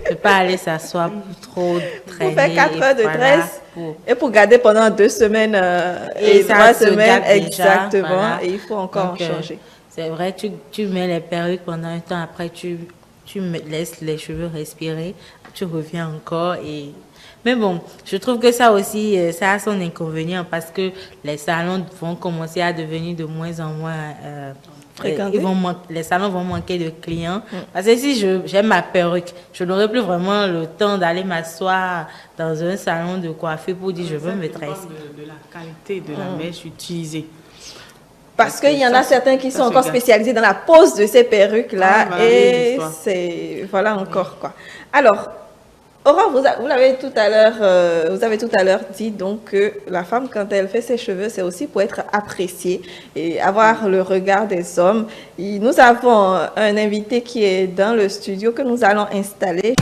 Ne pas aller s'asseoir pour trop traîner. Pour faire 4 heures de tresse. Et pour garder pendant 2 semaines et ça 3 se semaines, gâte déjà, exactement. voilà. Et il faut encore Donc, changer. C'est vrai, tu mets les perruques pendant un temps, après laisses les cheveux respirer, tu reviens encore et... Mais bon, je trouve que ça aussi, ça a son inconvénient parce que les salons vont commencer à devenir de moins en moins... Fréquentés. Les salons vont manquer de clients. Parce que si j'aime ma perruque, je n'aurai plus vraiment le temps d'aller m'asseoir dans un salon de coiffure pour dire je veux me tresser. De la qualité de la mèche utilisée. Parce qu'il y en a certains qui sont encore spécialisés dans la pose de ces perruques-là. Et c'est... Voilà encore quoi. Alors... Aurore, vous avez tout à l'heure dit donc que la femme, quand elle fait ses cheveux, c'est aussi pour être appréciée et avoir le regard des hommes. Et nous avons un invité qui est dans le studio que nous allons installer.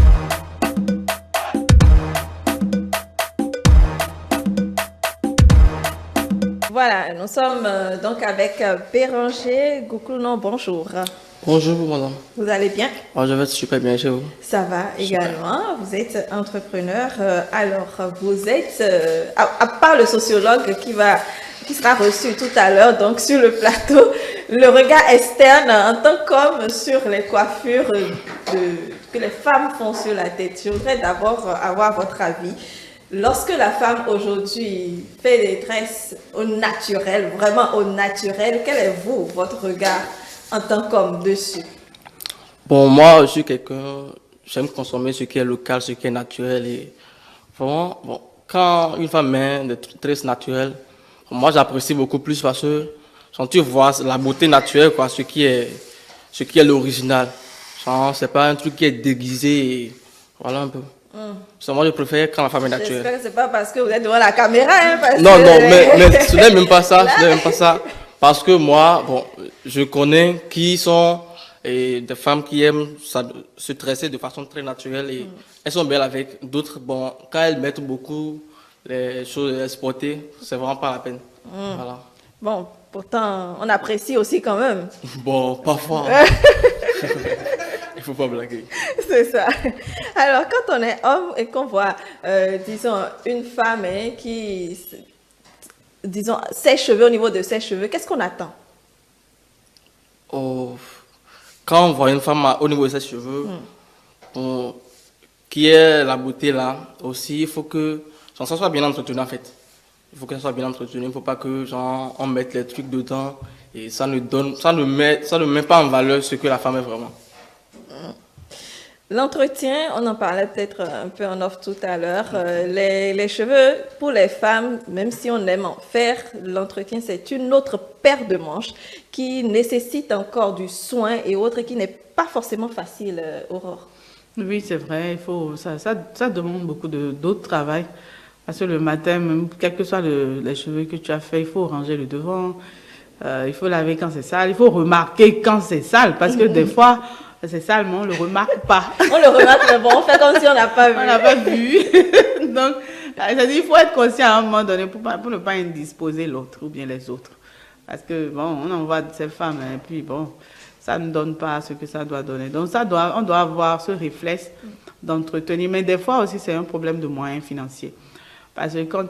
Voilà, nous sommes donc avec Béranger Goukounon. Bonjour. Bonjour madame. Vous allez bien? Oh, je vais super bien chez vous. Ça va également. Vous êtes entrepreneur. Alors, vous êtes, à part le sociologue qui sera reçu tout à l'heure, donc sur le plateau, le regard externe en tant qu'homme sur les coiffures que les femmes font sur la tête. Je voudrais d'abord avoir votre avis. Lorsque la femme aujourd'hui fait des tresses au naturel, vraiment au naturel, quel est votre regard en tant qu'homme dessus? Bon, moi, je suis quelqu'un, j'aime consommer ce qui est local, ce qui est naturel. Et vraiment, bon, quand une femme met des tresses naturelles, moi, j'apprécie beaucoup plus parce que quand tu vois la beauté naturelle, quoi, ce qui est l'original. C'est pas un truc qui est déguisé. Et voilà un peu. Moi, je préfère quand la femme est naturelle. J'espère que c'est pas parce que vous êtes devant la caméra. Hein, parce non, que... non, mais ce n'est même pas ça. Ce n'est même pas ça. Parce que moi, bon, je connais qui sont des femmes qui aiment se tresser de façon très naturelle et elles sont belles avec d'autres. Bon, quand elles mettent beaucoup les choses exportées, c'est vraiment pas la peine. Voilà. Bon, pourtant, on apprécie aussi quand même. Bon, parfois. Il faut pas blaguer. C'est ça. Alors, quand on est homme et qu'on voit, disons, une femme qui... disons, ses cheveux, au niveau de ses cheveux, qu'est-ce qu'on attend? Oh, quand on voit une femme au niveau de ses cheveux, qui est la beauté là, aussi, il faut que ça soit bien entretenu en fait. Il faut que ça soit bien entretenu, il ne faut pas que genre, on mette les trucs dedans et ça ne met pas en valeur ce que la femme est vraiment. L'entretien, on en parlait peut-être un peu en off tout à l'heure. Les cheveux, pour les femmes, même si on aime en faire, l'entretien, c'est une autre paire de manches qui nécessite encore du soin et autres, qui n'est pas forcément facile, Aurore. Oui, c'est vrai. Ça demande beaucoup d'autres travail. Parce que le matin, même, quels que soient les cheveux que tu as fait, il faut ranger le devant. Il faut laver quand c'est sale. Il faut remarquer quand c'est sale. Parce que des fois... c'est sale, mais on ne le remarque pas. On le remarque, mais bon, on fait comme si on n'a pas vu. On n'a pas vu. Donc, c'est-à-dire, il faut être conscient à un moment donné pour ne pas indisposer l'autre ou bien les autres. Parce que, bon, on envoie ces femmes, et puis, bon, ça ne donne pas ce que ça doit donner. Donc, on doit avoir ce réflexe d'entretenir. Mais des fois aussi, c'est un problème de moyens financiers. Parce que quand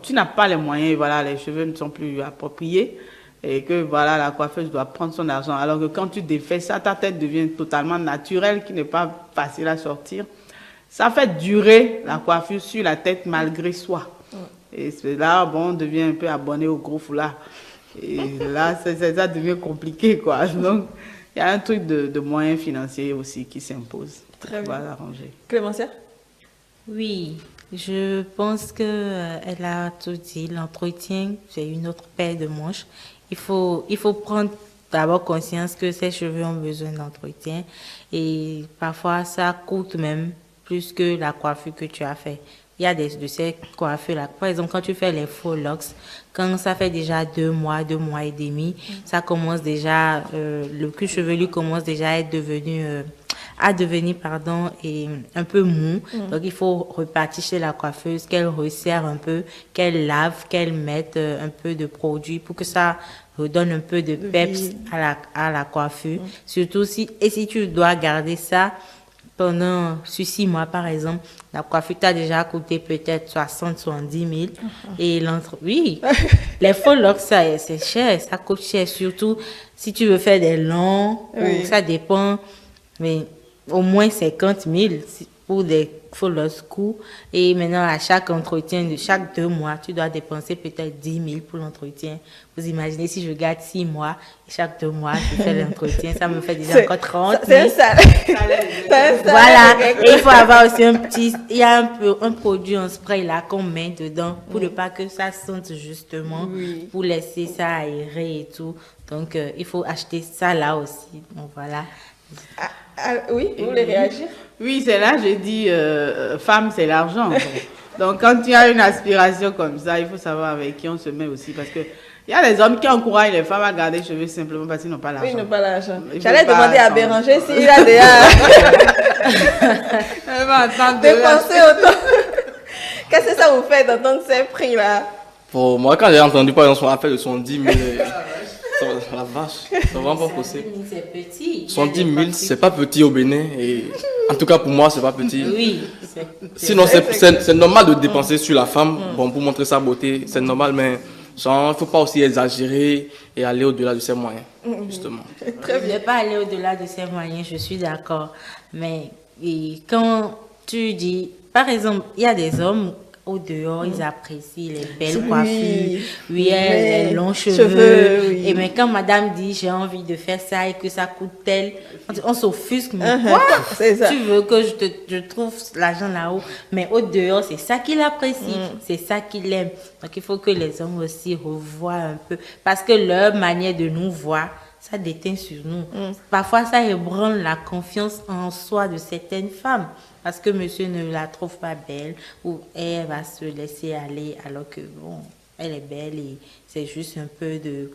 tu n'as pas les moyens, voilà, les cheveux ne sont plus appropriés, et que voilà, la coiffeuse doit prendre son argent. Alors que quand tu défais ça, ta tête devient totalement naturelle, qui n'est pas facile à sortir. Ça fait durer la coiffure sur la tête malgré soi. Et c'est là, bon, on devient un peu abonné au gros foulard. Et là, ça devient compliqué, quoi. Donc, il y a un truc de moyens financiers aussi qui s'impose. Très bien. Arranger. Clémentia? Oui, je pense qu'elle a tout dit. L'entretien, c'est une autre paire de manches. Il faut prendre d'abord conscience que ces cheveux ont besoin d'entretien et parfois ça coûte même plus que la coiffure que tu as fait. Il y a de ces coiffures-là. Par exemple, quand tu fais les faux locks, quand ça fait déjà 2 mois et demi, ça commence déjà, le cuir chevelu commence déjà à devenir et un peu mou. Donc, il faut repartir chez la coiffeuse, qu'elle resserre un peu, qu'elle lave, qu'elle mette un peu de produit pour que ça redonne un peu de peps à la coiffure. Surtout si tu dois garder ça sur 6 mois, par exemple, la coiffure t'a déjà coûté peut-être 60, 70 000. Et oui, les faux locks, c'est cher, ça coûte cher. Surtout si tu veux faire des longs, ça dépend, mais au moins 50 000 pour des faux locks courts. Et maintenant, à chaque entretien de chaque 2 mois, tu dois dépenser peut-être 10 000 pour l'entretien. Vous imaginez si je garde 6 mois, et chaque 2 mois, je fais l'entretien, ça me fait déjà encore 30 000. C'est un salaire. Voilà, et il faut avoir aussi il y a un produit en spray là qu'on met dedans pour ne pas que ça sente justement, pour laisser ça aérer et tout. Donc, il faut acheter ça là aussi. Donc, voilà. Oui, vous voulez réagir? Oui, c'est là, je dis, femme, c'est l'argent. Donc, quand tu as une aspiration comme ça, il faut savoir avec qui on se met aussi. Parce que il y a des hommes qui encouragent les femmes à garder les cheveux simplement parce qu'ils n'ont pas l'argent. Oui, ils n'ont pas l'argent. J'allais demander à Béranger s'il a déjà dépensé autant. Qu'est-ce que ça vous fait d'entendre ces prix-là? Pour moi, quand j'ai entendu par exemple son appel de 110 000, la vache, c'est vraiment pas possible. C'est petit. 110 000, c'est pas petit au Bénin. Et en tout cas, pour moi, c'est pas petit. Oui. Sinon, c'est normal de dépenser sur la femme bon, pour montrer sa beauté. C'est normal, mais il ne faut pas aussi exagérer et aller au-delà de ses moyens, justement. Très bien. Ne pas aller au-delà de ses moyens, je suis d'accord. Mais quand tu dis, par exemple, il y a des hommes au dehors, ils apprécient les belles coiffures, les longs cheveux. Et mais quand madame dit j'ai envie de faire ça et que ça coûte tel, on s'offusque. Mais quoi? Tu veux que je trouve l'argent là-haut? Mais au dehors, c'est ça qu'il apprécie, c'est ça qu'il aime. Donc il faut que les hommes aussi revoient un peu. Parce que leur manière de nous voir, ça déteint sur nous. Parfois, ça ébranle la confiance en soi de certaines femmes. Parce que monsieur ne la trouve pas belle ou elle va se laisser aller alors que bon, elle est belle et c'est juste un peu de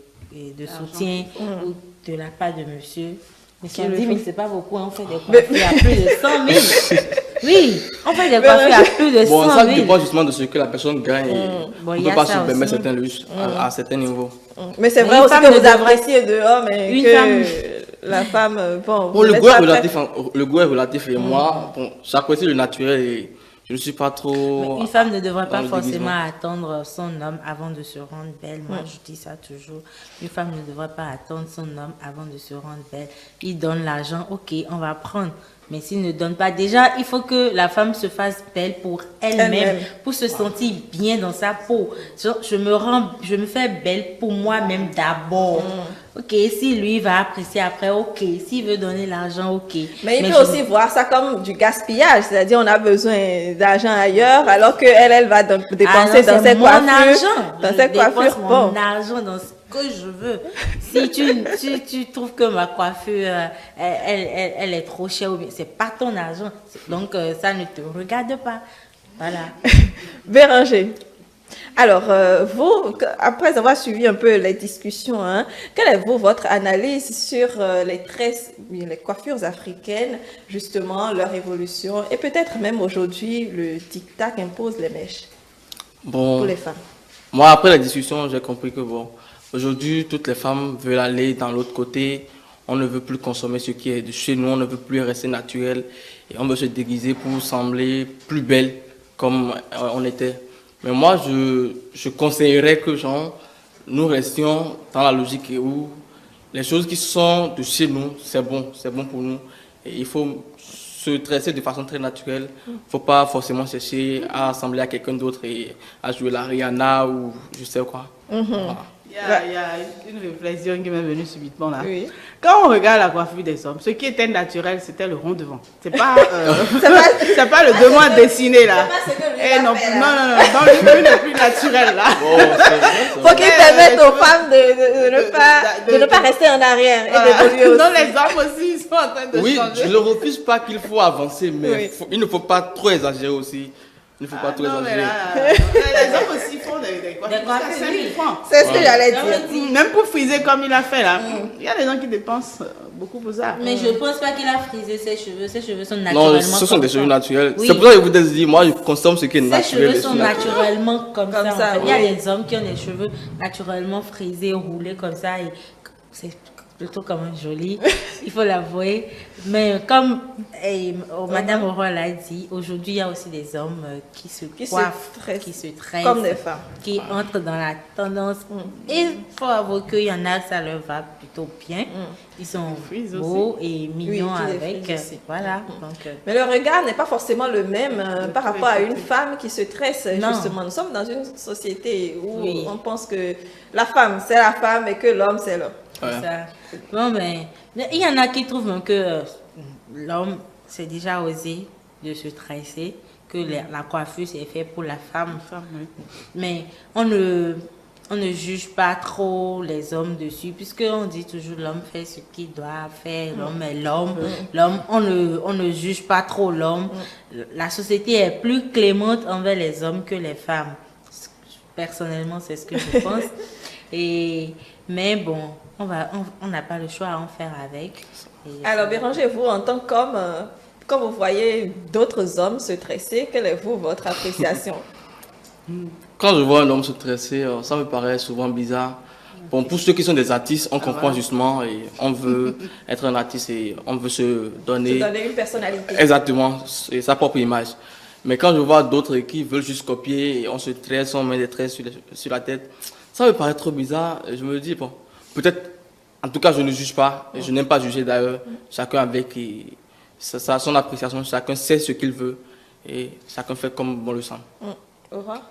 soutien ou de la part de monsieur. Mais 110 000, c'est pas beaucoup, on fait des coiffures à plus de 100 000. Oui, on fait des coiffures à plus de 100 000. Bon, ça dépend justement de ce que la personne gagne. On ne peut pas se permettre certains luxes à certains niveaux. Mais c'est vrai aussi que vous appréciez dehors, mais que la femme, bon, le goût est relatif et moi, bon, j'apprécie le naturel et je ne suis pas trop... Mais une femme ne devrait pas forcément attendre son homme avant de se rendre belle. Moi, je dis ça toujours. Une femme ne devrait pas attendre son homme avant de se rendre belle. Il donne l'argent, ok, on va prendre. Mais s'il ne donne pas, déjà, il faut que la femme se fasse belle pour elle-même, pour se sentir bien dans sa peau. Je me fais belle pour moi-même d'abord. Ok, si lui va apprécier après, ok. S'il veut donner l'argent, ok. Mais il peut aussi voir ça comme du gaspillage, c'est-à-dire on a besoin d'argent ailleurs, alors qu'elle va dépenser dans ses coiffures. Dans ses coiffures, mon argent dans ce que je veux. Si tu trouves que ma coiffure, elle est trop chère, c'est pas ton argent. Donc, ça ne te regarde pas. Voilà. Béranger. Alors, vous, après avoir suivi un peu les discussions, quelle est votre analyse sur les coiffures africaines, justement, leur évolution, et peut-être même aujourd'hui, le tic-tac impose les mèches pour les femmes? Moi, après la discussion, j'ai compris que aujourd'hui, toutes les femmes veulent aller dans l'autre côté. On ne veut plus consommer ce qui est de chez nous, on ne veut plus rester naturel, et on veut se déguiser pour sembler plus belle comme on était. Mais moi, je conseillerais que nous restions dans la logique où les choses qui sont de chez nous, c'est bon pour nous. Et il faut se dresser de façon très naturelle. Il ne faut pas forcément chercher à ressembler à quelqu'un d'autre et à jouer la Rihanna ou je sais quoi. Voilà. Il y a une réflexion qui m'est venue subitement là. Oui. Quand on regarde la coiffure des hommes, ce qui était naturel, c'était le rond devant. C'est pas, c'est pas le devant dessiné là. Non, dans le but le plus naturel là. Faut qu'ils permettent aux femmes de ne pas rester en arrière et d'évoluer aussi. Non, les hommes aussi ils sont en train de changer. Oui, je ne refuse pas qu'il faut avancer, mais il ne faut pas trop exagérer aussi. Il ne faut pas trop exagérer. Les hommes aussi font des coiffures. C'est ce que j'allais dire. Même pour friser comme il a fait là. Il y a des gens qui dépensent beaucoup pour ça. Mais je ne pense pas qu'il a frisé ses cheveux. Ses cheveux sont naturellement. Non, ce sont des cheveux naturels. Oui. C'est pour ça que je vous ai dit, moi je consomme ce qui est naturel. Ses cheveux sont naturellement comme ça. Il y a des hommes qui ont des cheveux naturellement frisés, roulés comme ça. Et plutôt quand même jolie, il faut l'avouer. Mais comme Madame Aurore l'a dit, aujourd'hui, il y a aussi des hommes qui se coiffent, qui se tressent, comme des femmes, qui entrent dans la tendance. Et il faut avouer qu'il y en a, ça leur va plutôt bien. Ils sont beaux et mignons avec. Voilà. Donc, mais le regard n'est pas forcément le même par rapport à une femme qui se tresse. Justement, nous sommes dans une société où on pense que la femme, c'est la femme et que l'homme, c'est l'homme. C'est ça. Bon, mais il y en a qui trouvent même que l'homme s'est déjà osé de se tresser, que la coiffure c'est fait pour la femme. Mais on ne juge pas trop les hommes dessus, puisqu'on dit toujours l'homme fait ce qu'il doit faire, l'homme est l'homme. L'homme, on ne juge pas trop l'homme. La société est plus clémente envers les hommes que les femmes. Personnellement, c'est ce que je pense. Mais bon, on n'a pas le choix à en faire avec. Alors, Béranger, vous, en tant qu'homme, quand vous voyez d'autres hommes se tresser, quelle est votre appréciation? Quand je vois un homme se tresser, ça me paraît souvent bizarre. Bon, pour ceux qui sont des artistes, on comprend justement et on veut être un artiste et on veut se donner une personnalité. Exactement, et sa propre image. Mais quand je vois d'autres qui veulent juste copier et on se tresse, on met des tresses sur la tête, ça me paraît trop bizarre. Je me dis, bon, peut-être, en tout cas, je ne juge pas. Et je n'aime pas juger d'ailleurs. Chacun avec son appréciation, chacun sait ce qu'il veut. Et chacun fait comme bon le sent. Aurore?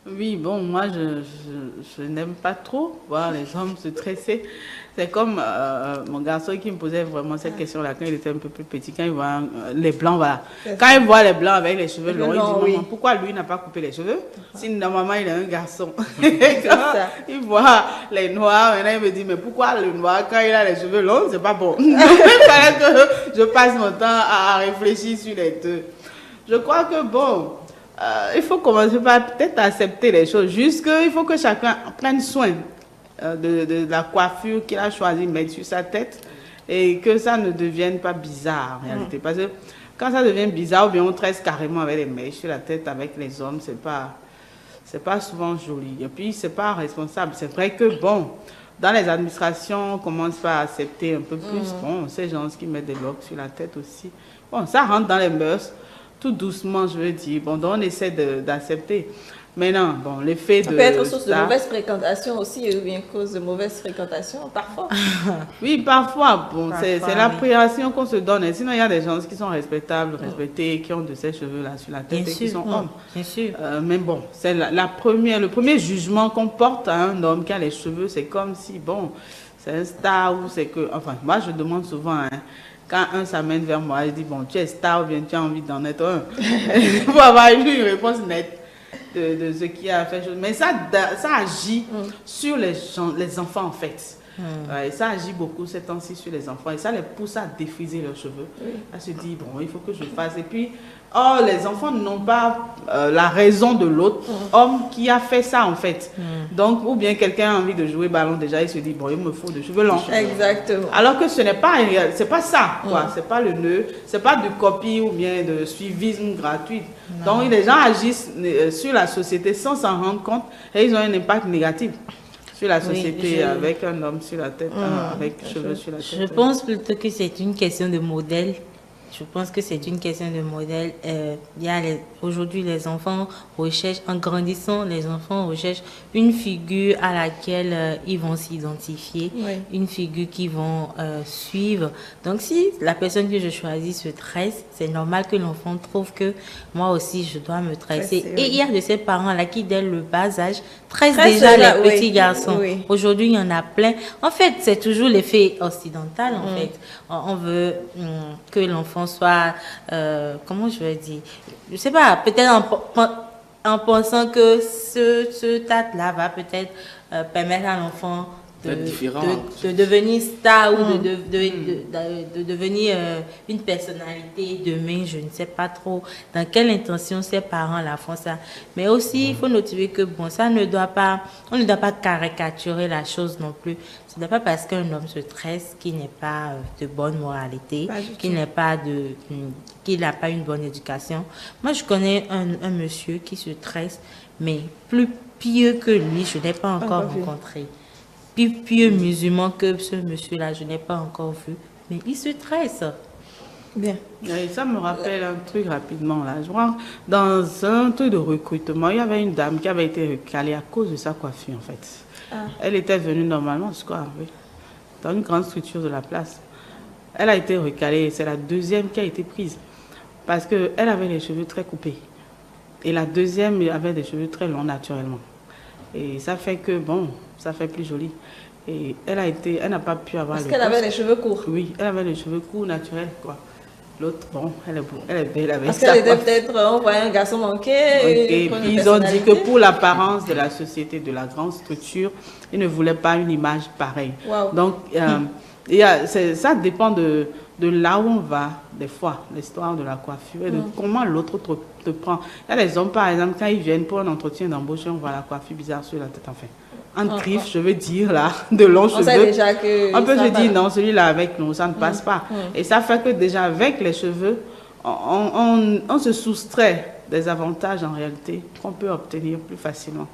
Oui, bon, moi, je n'aime pas trop voir les hommes se tresser. C'est comme mon garçon qui me posait vraiment cette question-là quand il était un peu plus petit, quand il voit les blancs, voilà. Quand il voit les blancs avec les cheveux longs, il dit, maman, pourquoi lui n'a pas coupé les cheveux? Si normalement il est un garçon. Il voit les noirs, maintenant il me dit, mais pourquoi le noir, quand il a les cheveux longs, c'est pas bon. Il fallait que je passe mon temps à réfléchir sur les deux. Je crois que bon, il faut commencer par peut-être accepter les choses. Juste qu'il faut que chacun prenne soin de la coiffure qu'il a choisi de mettre sur sa tête et que ça ne devienne pas bizarre en réalité. Parce que quand ça devient bizarre, ou bien on tresse carrément avec les mèches sur la tête avec les hommes, c'est pas souvent joli. Et puis, c'est pas responsable. C'est vrai que, bon, dans les administrations, on commence par accepter un peu plus. Bon, ces gens qui mettent des locks sur la tête aussi. Bon, ça rentre dans les mœurs. Tout doucement, je veux dire. Bon, donc on essaie d'accepter. Maintenant, bon, l'effet de... Ça peut être source de mauvaise fréquentation aussi, ou bien cause de mauvaise fréquentation, parfois. Oui, parfois. Bon, c'est l'appréhension qu'on se donne. Et sinon, il y a des gens qui sont respectables, respectés, qui ont de ces cheveux-là sur la tête et qui sont hommes. Bien sûr. Mais bon, c'est le premier jugement qu'on porte à un homme qui a les cheveux, c'est comme si, bon, c'est un star ou c'est que... Enfin, moi, je demande souvent... Quand un s'amène vers moi, je dis, bon, tu es star ou bien tu as envie d'en être un. Il faut avoir une réponse nette de ce qui a fait. Mais ça agit sur les enfants, en fait. Et ça agit beaucoup ces temps-ci sur les enfants. Et ça les pousse à défriser leurs cheveux. À se dire, bon, il faut que je fasse. Et puis, les enfants n'ont pas la raison de l'autre homme qui a fait ça, en fait. Donc, ou bien quelqu'un a envie de jouer ballon, déjà, il se dit, bon, il me faut des cheveux longs. Exactement. Alors que ce n'est pas, c'est pas ça, quoi. C'est pas le nœud, c'est pas du copie ou bien de suivisme gratuit. Donc, les gens agissent sur la société sans s'en rendre compte et ils ont un impact négatif sur la société avec un homme sur la tête, avec cheveux sur la tête. Je pense plutôt que c'est une question de modèle. Je pense que c'est une question de modèle. Aujourd'hui, les enfants recherchent, en grandissant, les enfants recherchent une figure à laquelle ils vont s'identifier, une figure qu'ils vont suivre. Donc, si la personne que je choisis se tresse, c'est normal que l'enfant trouve que moi aussi, je dois me tresser. Et il y a de ces parents-là qui, dès le bas âge, tressent déjà les petits garçons. Aujourd'hui, il y en a plein. En fait, c'est toujours l'effet occidental, en fait. On veut que l'enfant soit, comment je vais dire, je sais pas, peut-être en pensant que ce tat-là va peut-être permettre à l'enfant de devenir star ou de devenir une personnalité demain. Je ne sais pas trop dans quelle intention ces parents-là font ça. Mais aussi, il faut noter que bon, on ne doit pas caricaturer la chose non plus. Ce n'est pas parce qu'un homme se tresse qu'il n'est pas de bonne moralité, qu'il n'a pas une bonne éducation. Moi, je connais un monsieur qui se tresse, mais plus pieux que lui, je ne l'ai pas encore rencontré. pieux musulman que ce monsieur-là, je n'ai pas encore vu, mais il se tresse. Bien. Et ça me rappelle un truc rapidement là. Je crois dans un truc de recrutement, il y avait une dame qui avait été recalée à cause de sa coiffure en fait. Elle était venue normalement, je crois, oui, dans une grande structure de la place. Elle a été recalée, c'est la deuxième qui a été prise parce qu'elle avait les cheveux très coupés. Et la deuxième avait des cheveux très longs naturellement. Et ça fait que, bon, ça fait plus joli. Et elle n'a pas pu avoir Parce qu'elle avait les cheveux courts. Oui, elle avait les cheveux courts naturels, quoi. L'autre, bon, elle est belle avec Parce ça. qu'elle était peut-être, on voyait un garçon manqué. Et puis ils ont dit que pour l'apparence de la société, de la grande structure, ils ne voulaient pas une image pareille. Wow. Donc, ça dépend de là où on va, des fois, l'histoire de la coiffure et de comment l'autre te prend. Il y a des hommes, par exemple, quand ils viennent pour un entretien d'embauche, on voit la coiffure bizarre sur la tête, enfin. En griffe, je veux dire, là, de longs cheveux. Sait déjà que on peut se dire, non, celui-là avec nous, ça ne passe pas. Et ça fait que déjà, avec les cheveux, on se soustrait des avantages en réalité qu'on peut obtenir plus facilement.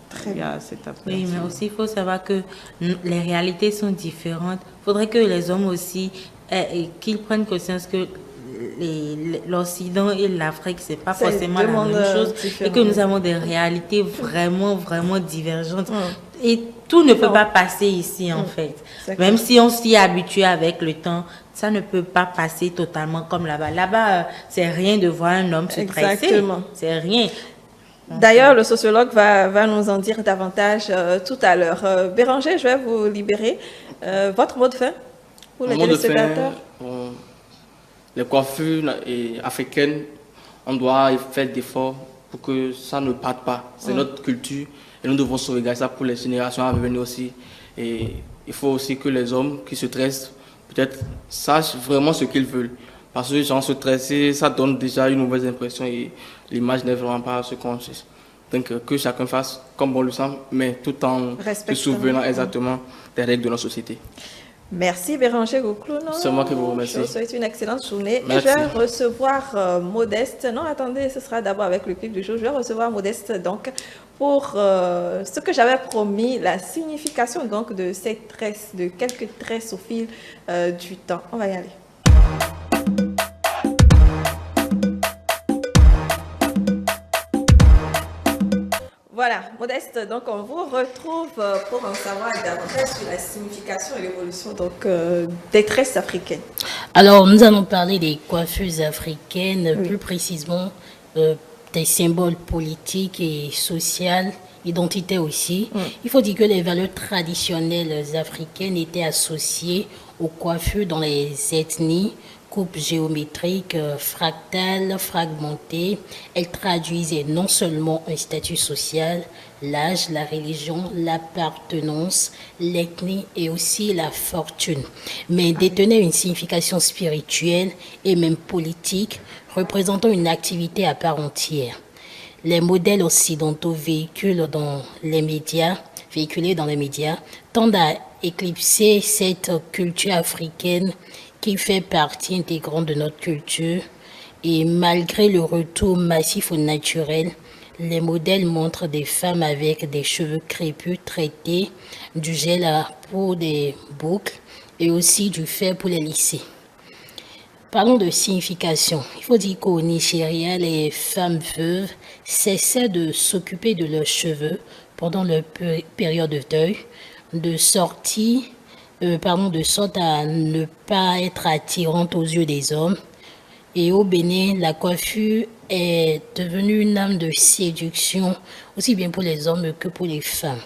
Très bien. Oui, mais aussi, il faut savoir que les réalités sont différentes. Il faudrait que les hommes aussi, qu'ils prennent conscience que l'Occident et l'Afrique, c'est pas forcément la même chose. Et que nous avons des réalités vraiment, vraiment divergentes. Et tout ne peut pas passer ici, en fait. Même si on s'y est habitué avec le temps, ça ne peut pas passer totalement comme là-bas. Là-bas, c'est rien de voir un homme se tresser. Exactement. C'est rien. D'ailleurs, le sociologue va nous en dire davantage tout à l'heure. Béranger, je vais vous libérer. Votre mot de fin pour les téléspectateurs? Les coiffures africaines, on doit faire d'efforts pour que ça ne parte pas. C'est notre culture et nous devons sauvegarder ça pour les générations à venir aussi. Et il faut aussi que les hommes qui se tressent peut-être sachent vraiment ce qu'ils veulent. Parce que genre se tresser, ça donne déjà une mauvaise impression et l'image n'est vraiment pas ce qu'on cherche. Donc que chacun fasse comme bon le semble, mais tout en se souvenant exactement des règles de notre société. Merci Béranger Gouclouno. C'est moi qui vous remercie. Je vous souhaite une excellente journée. Merci. Et je vais recevoir Modeste. Non, attendez, ce sera d'abord avec le clip du jour. Je vais recevoir Modeste donc pour ce que j'avais promis, la signification donc de ces tresses, de quelques tresses au fil du temps. On va y aller. Voilà, Modeste, donc on vous retrouve pour en savoir davantage sur la signification et l'évolution donc, des tresses africaines. Alors, nous allons parler des coiffures africaines, plus précisément des symboles politiques et sociaux, identitaires aussi. Il faut dire que les valeurs traditionnelles africaines étaient associées aux coiffures dans les ethnies, coupes géométriques, fractales, fragmentées. Elles traduisaient non seulement un statut social, l'âge, la religion, l'appartenance, l'ethnie et aussi la fortune, mais détenaient une signification spirituelle et même politique, représentant une activité à part entière. Les modèles occidentaux véhiculés dans les médias tendent à éclipser cette culture africaine qui fait partie intégrante de notre culture. Et malgré le retour massif au naturel, les modèles montrent des femmes avec des cheveux crépus traités, du gel pour des boucles et aussi du fer pour les lisser. Parlons de signification. Il faut dire qu'au Nigeria, les femmes veuves cessaient de s'occuper de leurs cheveux pendant leur période de deuil, de sorte à ne pas être attirante aux yeux des hommes. Et au Bénin, la coiffure est devenue une arme de séduction, aussi bien pour les hommes que pour les femmes.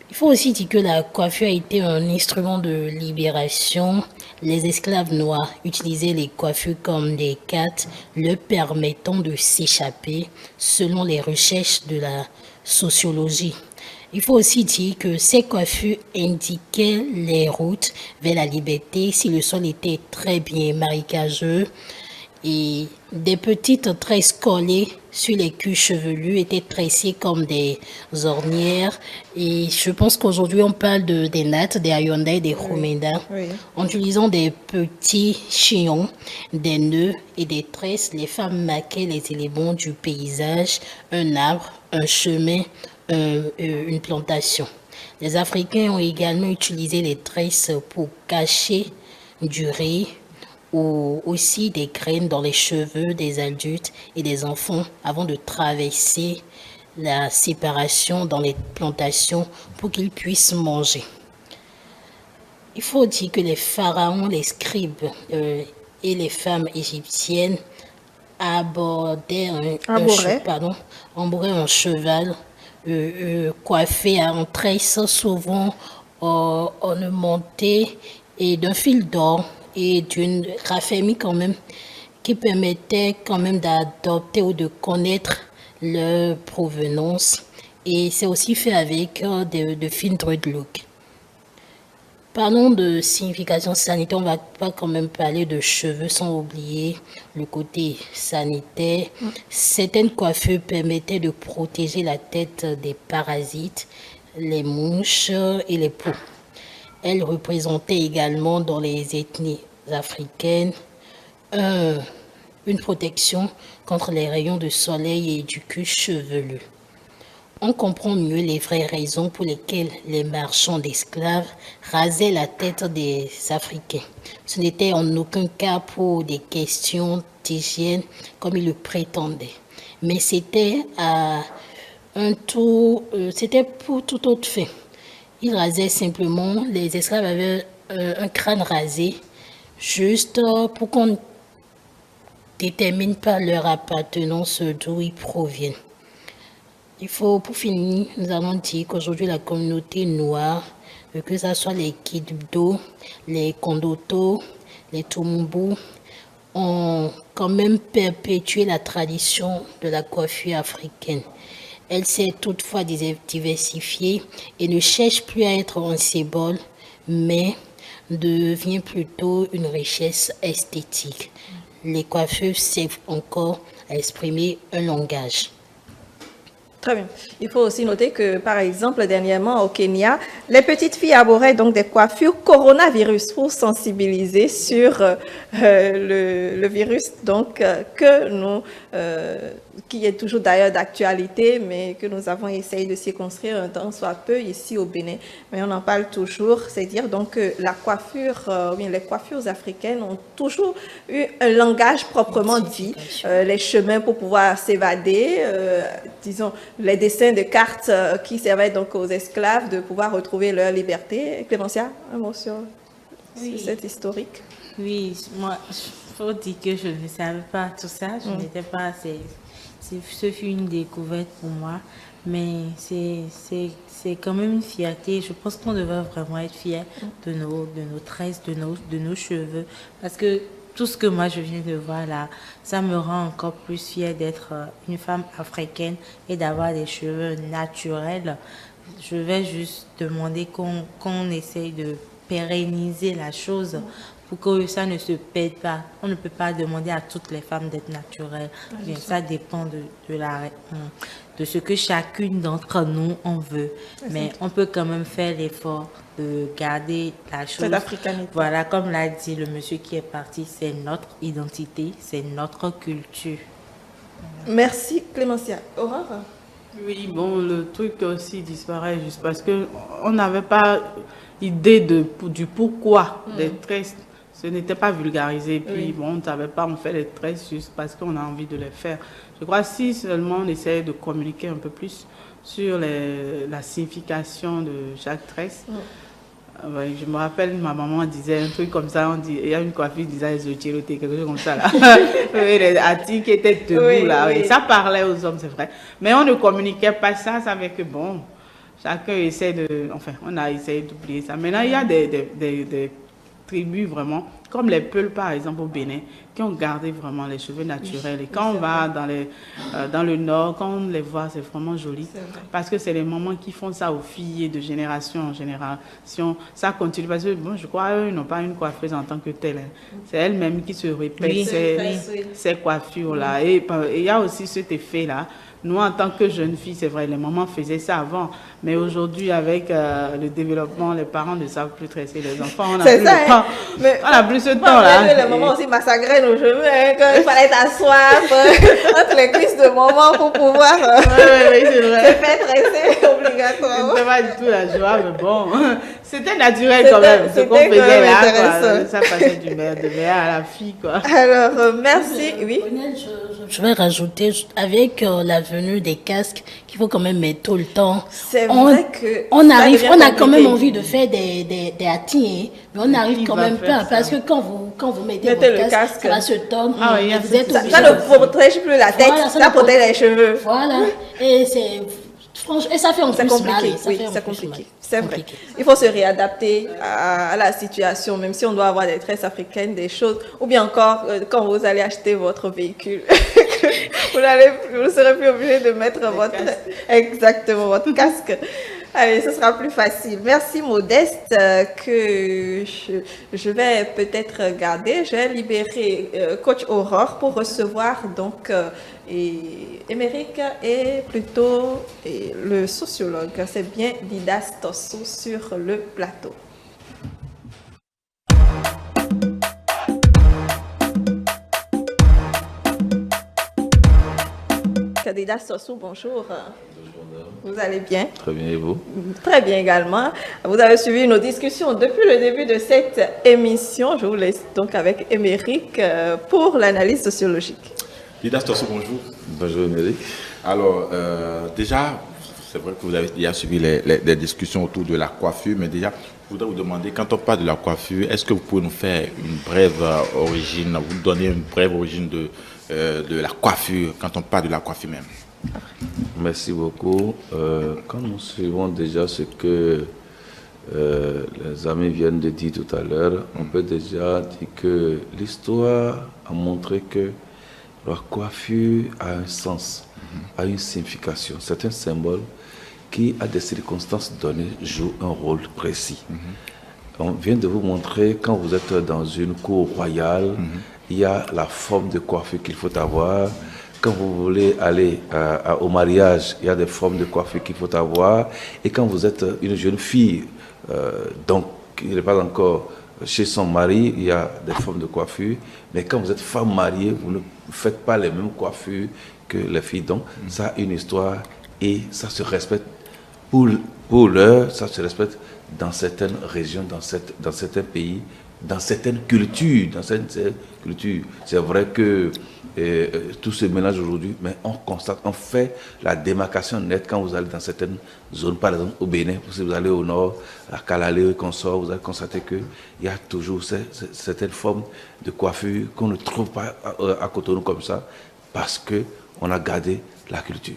Il faut aussi dire que la coiffure a été un instrument de libération. Les esclaves noirs utilisaient les coiffures comme des cartes, leur permettant de s'échapper selon les recherches de la sociologie. Il faut aussi dire que ces coiffures indiquaient les routes vers la liberté si le sol était très bien marécageux. Et des petites tresses collées sur les culs chevelus étaient tressées comme des ornières. Et je pense qu'aujourd'hui, on parle des nattes, des ayonda et des romenda. En utilisant des petits chignons, des nœuds et des tresses, les femmes marquaient les éléments du paysage, un arbre, un chemin, une plantation. Les Africains ont également utilisé les tresses pour cacher du riz ou aussi des graines dans les cheveux des adultes et des enfants avant de traverser la séparation dans les plantations pour qu'ils puissent manger. Il faut dire que les pharaons, les scribes et les femmes égyptiennes embourraient un cheval coiffé en tresses souvent ornementé et d'un fil d'or et d'une raffermie quand même qui permettait quand même d'adopter ou de connaître leur provenance. Et c'est aussi fait avec de fines dreadlocks. Parlons de signification sanitaire, on ne va pas quand même parler de cheveux sans oublier le côté sanitaire. Certaines coiffures permettaient de protéger la tête des parasites, les mouches et les poux. Elles représentaient également dans les ethnies africaines une protection contre les rayons de soleil et du cuir chevelu. On comprend mieux les vraies raisons pour lesquelles les marchands d'esclaves rasaient la tête des Africains. Ce n'était en aucun cas pour des questions d'hygiène comme ils le prétendaient, mais c'était pour tout autre fait. Ils rasaient simplement, les esclaves avaient un crâne rasé, juste pour qu'on ne détermine pas leur appartenance d'où ils proviennent. Pour finir, nous allons dire qu'aujourd'hui, la communauté noire, que ce soit les Kiddo, les Kondoto, les Tumumbu, ont quand même perpétué la tradition de la coiffure africaine. Elle s'est toutefois diversifiée et ne cherche plus à être un symbole, mais devient plutôt une richesse esthétique. Les coiffures servent encore à exprimer un langage. Très bien. Il faut aussi noter que, par exemple, dernièrement au Kenya, les petites filles arboraient donc des coiffures coronavirus pour sensibiliser sur le virus donc, qui est toujours d'ailleurs d'actualité, mais que nous avons essayé de circonscrire un temps soit peu ici au Bénin. Mais on en parle toujours, c'est dire donc que la coiffure, les coiffures africaines ont toujours eu un langage proprement dit, les chemins pour pouvoir s'évader, disons, les dessins de cartes qui servaient donc aux esclaves de pouvoir retrouver leur liberté. Clémentia, un mot sur cette historique? Oui, moi, il faut dire que je ne savais pas tout ça. Je n'étais pas... Ce fut une découverte pour moi, mais c'est quand même une fierté. Je pense qu'on devrait vraiment être fiers de nos tresses, de nos cheveux, parce que tout ce que moi je viens de voir là, ça me rend encore plus fière d'être une femme africaine et d'avoir des cheveux naturels. Je vais juste demander qu'on essaye de pérenniser la chose pour que ça ne se perde pas. On ne peut pas demander à toutes les femmes d'être naturelles. Bien, ça dépend de ce que chacune d'entre nous en veut. Mais on peut quand même faire l'effort de garder la chose. Voilà, comme l'a dit le monsieur qui est parti, c'est notre identité, c'est notre culture. Merci Clémentia. Aurore? Oui, bon, le truc aussi disparaît juste parce qu'on n'avait pas idée du pourquoi des tresses. Ce n'était pas vulgarisé. Puis bon, on ne savait pas, on fait les tresses juste parce qu'on a envie de les faire. Je crois que si seulement on essayait de communiquer un peu plus sur la signification de chaque tresse. Je me rappelle, ma maman disait un truc comme ça, il y a une coiffure qui disait Zotiroté, quelque chose comme ça là. Les Ati qui étaient debout là, ça parlait aux hommes, c'est vrai. Mais on ne communiquait pas ça, ça fait que bon, chacun essaie on a essayé d'oublier ça. Maintenant, il y a des tribus vraiment, comme les Peuls par exemple au Bénin, qui ont gardé vraiment les cheveux naturels. Et quand on va dans le nord, quand on les voit, c'est vraiment joli. Parce que c'est les mamans qui font ça aux filles et de génération en génération. Ça continue parce que bon, je crois qu'eux n'ont pas une coiffeuse en tant que telle. C'est elles-mêmes qui se répètent ces coiffures-là. Et il y a aussi cet effet-là. Nous, en tant que jeunes filles, c'est vrai, les mamans faisaient ça avant. Mais aujourd'hui, avec le développement, les parents ne savent plus tresser les enfants. On n'a C'est plus ça, le temps. mais On n'a plus ce temps là. Les mamans aussi massacraient nos cheveux, hein, quand il fallait t'asseoir entre les cuisses de maman pour pouvoir Oui, c'est se vrai. faire tresser obligatoirement. C'était pas du tout la joie, mais bon, c'était naturel quand même. Ce qu'on c'était quand faisait même là, intéressant. quoi. Ça passait du mère à la fille, quoi. Alors, merci, oui. Je vais rajouter avec la venue des casques qu'il faut quand même mettre tout le temps. C'est vrai que on ça arrive, devient on a quand compliqué. même envie de faire des hâtis, hein, mais on arrive Qui quand va même faire pas ça? parce que quand vous mettez Mettez votre le casque. ça va se tordre. Ah oui, et vous ça, êtes ça obligé Ça de- ne protège plus la tête, Voilà, ça protège les cheveux. Voilà, et c'est franchement, et ça fait en C'est plus compliqué, mal. Ça oui, fait en c'est plus compliqué. mal. C'est vrai. Compliqué. Il faut se réadapter à la situation, même si on doit avoir des tresses africaines, des choses, ou bien encore quand vous allez acheter votre véhicule, vous ne serez plus obligé de mettre exactement votre casque. Allez, ce sera plus facile. Merci Modeste, que je vais peut-être garder. Je vais libérer Coach Aurore pour recevoir donc Émeric et plutôt le sociologue. C'est bien Didas Tosso sur le plateau. Didas Tosso, bonjour. Vous allez bien? Très bien, et vous? Très bien également. Vous avez suivi nos discussions depuis le début de cette émission. Je vous laisse donc avec Émeric pour l'analyse sociologique. Didas Tosso, bonjour. Bonjour, Émeric. Alors, déjà, c'est vrai que vous avez déjà suivi les discussions autour de la coiffure, mais déjà, je voudrais vous demander, quand on parle de la coiffure, est-ce que vous pouvez nous faire une brève origine, vous donner une brève origine de la coiffure, quand on parle de la coiffure même? Merci beaucoup. Quand nous suivons déjà ce que les amis viennent de dire tout à l'heure, on peut déjà dire que l'histoire a montré que la coiffure a un sens, a une signification. C'est un symbole qui, à des circonstances données, joue un rôle précis. On vient de vous montrer, quand vous êtes dans une cour royale, il y a la forme de coiffure qu'il faut avoir. Quand vous voulez aller au mariage, il y a des formes de coiffure qu'il faut avoir. Et quand vous êtes une jeune fille, donc qui n'est pas encore chez son mari, il y a des formes de coiffure. Mais quand vous êtes femme mariée, vous ne faites pas les mêmes coiffures que les filles. Donc, ça a une histoire et ça se respecte pour l'heure, ça se respecte dans certaines régions, dans certains pays, dans certaines cultures. C'est vrai que tout se mélange aujourd'hui, mais on constate, on fait la démarcation nette quand vous allez dans certaines zones, par exemple au Bénin, si vous allez au nord, à Kalalé et consort, vous allez constater qu'il y a toujours certaines formes de coiffure qu'on ne trouve pas à Cotonou comme ça, parce qu'on a gardé la culture.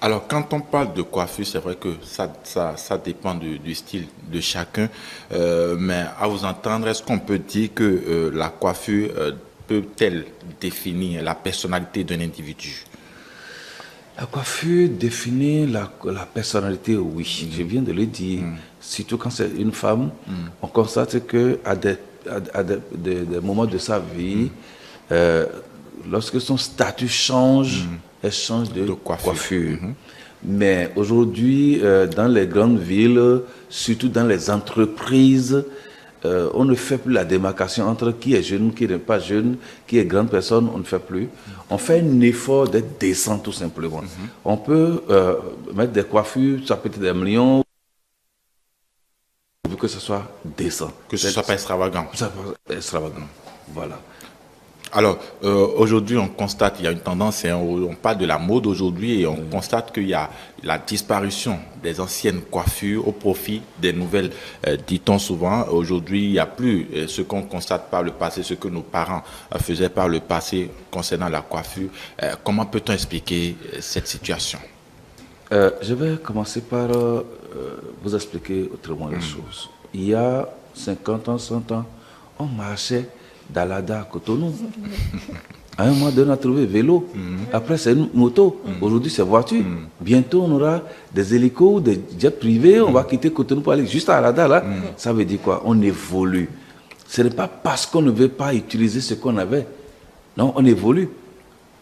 Alors, quand on parle de coiffure, c'est vrai que ça dépend du style de chacun. Mais à vous entendre, est-ce qu'on peut dire que la coiffure peut-elle définir la personnalité d'un individu? La coiffure définit la personnalité, oui. Je viens de le dire. Surtout quand c'est une femme, on constate qu'à des moments de sa vie, lorsque son statut change, elle change de coiffure. Mais aujourd'hui, dans les grandes villes, surtout dans les entreprises, on ne fait plus la démarcation entre qui est jeune, qui n'est pas jeune, qui est grande personne, on ne fait plus. On fait un effort d'être décent tout simplement. On peut mettre des coiffures, ça peut être des millions, pour que ce soit décent. Que ce ne soit pas extravagant. Ça soit extravagant, voilà. Alors, aujourd'hui, on constate qu'il y a une tendance, on parle de la mode aujourd'hui, et on constate qu'il y a la disparition des anciennes coiffures au profit des nouvelles, dit-on souvent. Aujourd'hui, il n'y a plus ce qu'on constate par le passé, ce que nos parents faisaient par le passé concernant la coiffure. Comment peut-on expliquer cette situation? Je vais commencer par vous expliquer autrement les choses. Il y a 50 ans, 100 ans, on marchait d'Alada à Cotonou. À un moment donné, on a trouvé vélo. Après, c'est une moto. Aujourd'hui, c'est voiture. Bientôt, on aura des hélicos, des jets privés. On va quitter Cotonou pour aller juste à Alada. Là. Ça veut dire quoi? On évolue. Ce n'est pas parce qu'on ne veut pas utiliser ce qu'on avait. Non, on évolue.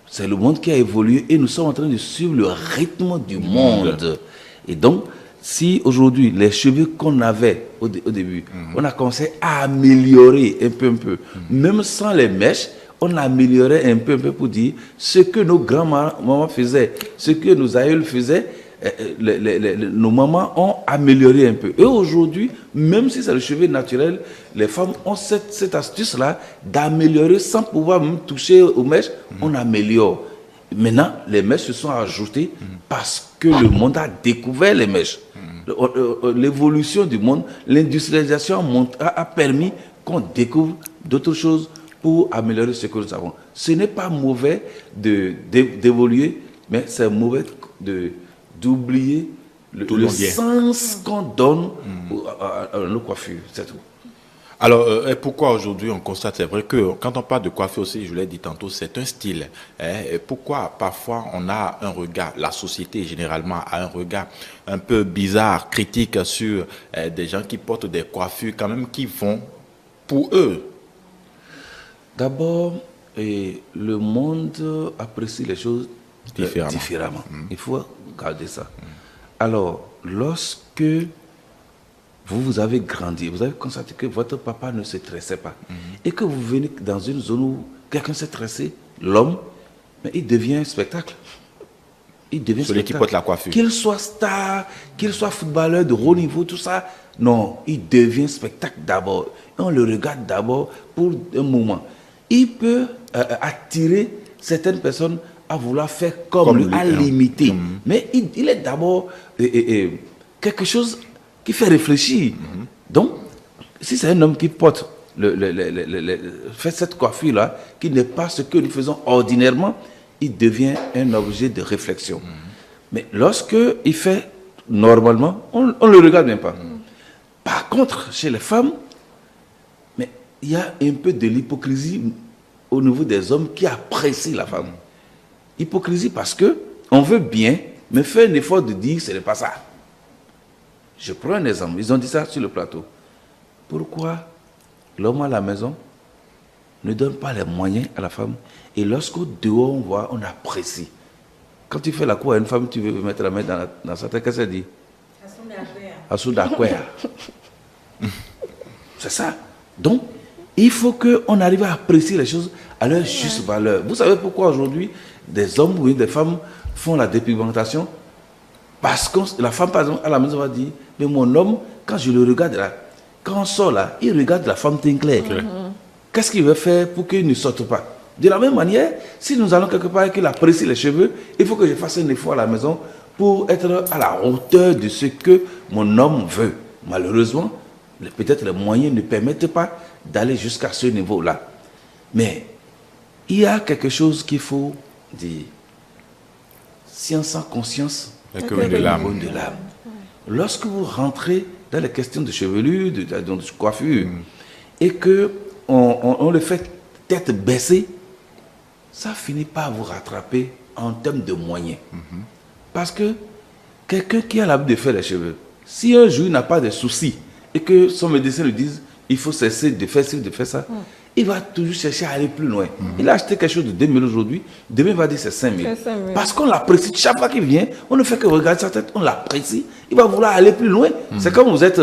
C'est le monde qui a évolué et nous sommes en train de suivre le rythme du monde. Et donc, si aujourd'hui, les cheveux qu'on avait au début, on a commencé à améliorer un peu, même sans les mèches, on a amélioré un peu pour dire ce que nos grands-mamans faisaient, ce que nos aïeuls faisaient, nos mamans ont amélioré un peu. Et aujourd'hui, même si c'est le cheveu naturel, les femmes ont cette astuce-là d'améliorer sans pouvoir même toucher aux mèches, on améliore. Maintenant, les mèches se sont ajoutées parce que le monde a découvert les mèches. L'évolution du monde, l'industrialisation a permis qu'on découvre d'autres choses pour améliorer ce que nous avons. Ce n'est pas mauvais d'évoluer, mais c'est mauvais d'oublier le sens qu'on donne à nos coiffures, c'est tout. Alors, pourquoi aujourd'hui on constate, c'est vrai que quand on parle de coiffure aussi, je l'ai dit tantôt, c'est un style. Et pourquoi parfois on a un regard, la société généralement a un regard un peu bizarre, critique sur des gens qui portent des coiffures quand même qui font pour eux? D'abord, le monde apprécie les choses différemment. Il faut garder ça. Alors, lorsque vous avez grandi, vous avez constaté que votre papa ne se tressait pas, et que vous venez dans une zone où quelqu'un s'est tressé, l'homme, mais il devient un spectacle. Il devient celui qui porte la coiffure. Qu'il soit star, qu'il soit footballeur de haut niveau, tout ça, non, il devient spectacle d'abord. On le regarde d'abord pour un moment. Il peut attirer certaines personnes à vouloir faire comme lui, à l'imiter. Mais il est d'abord quelque chose qui fait réfléchir. Donc, si c'est un homme qui porte, fait cette coiffure-là, qui n'est pas ce que nous faisons ordinairement, il devient un objet de réflexion. Mais lorsque il fait normalement, on ne le regarde même pas. Par contre, chez les femmes, mais il y a un peu de l'hypocrisie au niveau des hommes qui apprécient la femme. Hypocrisie parce que on veut bien, mais fait un effort de dire ce n'est pas ça. Je prends un exemple. Ils ont dit ça sur le plateau. Pourquoi l'homme à la maison ne donne pas les moyens à la femme et lorsqu'au dehors on voit, on apprécie. Quand tu fais la cour à une femme, tu veux mettre la main dans sa tête, qu'est-ce qu'elle dit? C'est ça. Donc, il faut qu'on arrive à apprécier les choses à leur juste valeur. Vous savez pourquoi aujourd'hui des hommes ou des femmes font la dépigmentation? Parce que la femme, par exemple, à la maison va dire, mais mon homme, quand je le regarde là, quand on sort là, il regarde la femme teint clair. Qu'est-ce qu'il veut faire pour qu'il ne sorte pas? De la même manière, si nous allons quelque part et qu'il apprécie les cheveux, il faut que je fasse un effort à la maison pour être à la hauteur de ce que mon homme veut. Malheureusement, peut-être les moyens ne permettent pas d'aller jusqu'à ce niveau-là. Mais il y a quelque chose qu'il faut dire. Science sans conscience, le commun de l'âme. Lorsque vous rentrez dans les questions de chevelure, de coiffure, et que on le fait tête baissée, ça finit par vous rattraper en termes de moyens. Parce que quelqu'un qui a l'habitude de faire les cheveux, si un jour il n'a pas de soucis et que son médecin lui dise il faut cesser de faire ci, de faire ça, il va toujours chercher à aller plus loin. Il a acheté quelque chose de 2 000 aujourd'hui, demain il va dire c'est 5 000. Parce qu'on l'apprécie. Chaque fois qu'il vient, on ne fait que regarder sa tête, on l'apprécie. Il va vouloir aller plus loin. C'est comme vous êtes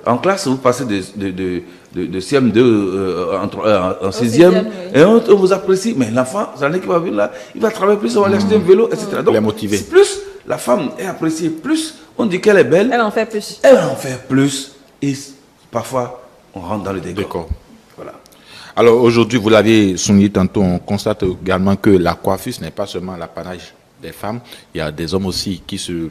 en classe, vous passez de CM2 en 6e, et on vous apprécie. Mais l'enfant, l'année qui va venir là, il va travailler plus, on va lui acheter un vélo, etc. Donc, plus la femme est appréciée, plus on dit qu'elle est belle. Elle en fait plus. Elle en fait plus. Et parfois, on rentre dans le décor. Voilà. Alors aujourd'hui, vous l'avez souligné tantôt, on constate également que la coiffure, ce n'est pas seulement l'apanage des femmes. Il y a des hommes aussi qui se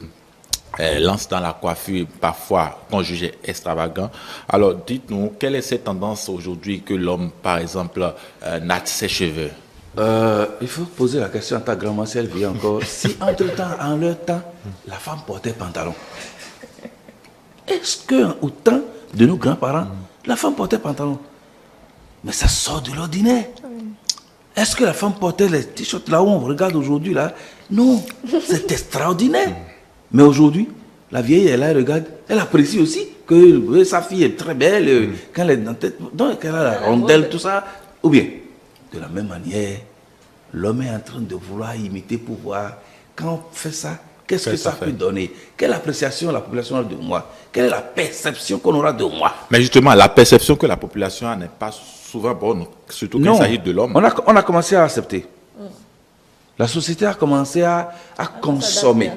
lancent dans la coiffure, parfois qu'on jugeait extravagant. Alors dites-nous, quelle est cette tendance aujourd'hui que l'homme, par exemple, natte ses cheveux? Il faut poser la question à ta grand-mère si elle vit encore. Si entre-temps, en leur temps, la femme portait pantalon. Est-ce qu'au temps de nos grands-parents, la femme portait pantalon? Mais ça sort de l'ordinaire. Est-ce que la femme portait les t-shirts là où on regarde aujourd'hui là? Non, c'est extraordinaire. Mais aujourd'hui, la vieille, elle regarde, elle apprécie aussi que sa fille est très belle, quand elle est dans tête, donc elle a la rondelle, tout ça. Ou bien, de la même manière, l'homme est en train de vouloir imiter pour voir. Quand on fait ça, Qu'est-ce que ça peut donner? Quelle appréciation la population a de moi? Quelle est la perception qu'on aura de moi? Mais justement, la perception que la population a n'est pas souvent bonne, surtout quand il s'agit de l'homme. On a commencé à accepter. La société a commencé à consommer.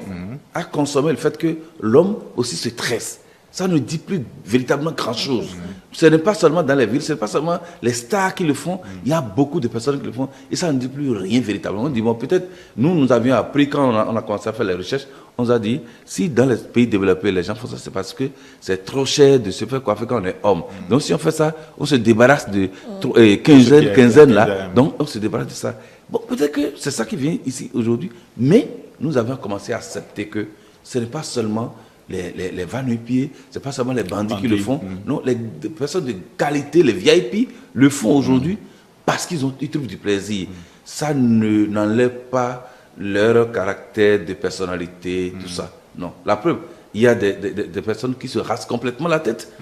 À consommer le fait que l'homme aussi se tresse. Ça ne dit plus véritablement grand-chose. Ce n'est pas seulement dans les villes, ce n'est pas seulement les stars qui le font. Il y a beaucoup de personnes qui le font et ça ne dit plus rien véritablement. On dit, bon, peut-être, nous avions appris quand on a commencé à faire les recherches, on nous a dit, si dans les pays développés, les gens font ça, c'est parce que c'est trop cher de se faire coiffer quand on est homme. Donc, si on fait ça, on se débarrasse de quinzaine là. Donc, on se débarrasse de ça. Bon, peut-être que c'est ça qui vient ici aujourd'hui, mais nous avons commencé à accepter que ce n'est pas seulement les va-nu-pieds, ce n'est pas seulement les bandits qui le font. Non, les personnes de qualité, les VIP, le font aujourd'hui parce qu'ils trouvent du plaisir. Ça n'enlève pas leur caractère de personnalité, tout ça. Non. La preuve, il y a des personnes qui se rasent complètement la tête.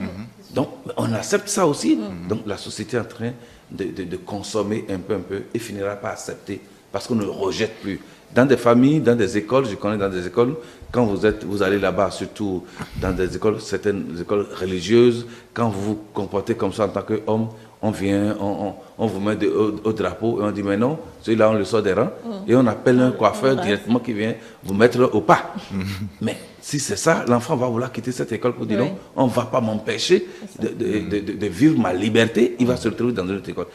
Donc, on accepte ça aussi. Donc, la société est en train de consommer un peu et finira par accepter parce qu'on ne rejette plus. Dans des familles, dans des écoles, je connais dans des écoles, quand vous allez là-bas, surtout dans des écoles, certaines écoles religieuses, quand vous vous comportez comme ça en tant qu'homme, on vient, on vous met au drapeau et on dit mais non, celui-là on le sort des rangs et on appelle un coiffeur directement qui vient vous mettre au pas. Mais si c'est ça, l'enfant va vouloir quitter cette école pour dire non, on ne va pas m'empêcher de vivre ma liberté, il va se retrouver dans une autre école.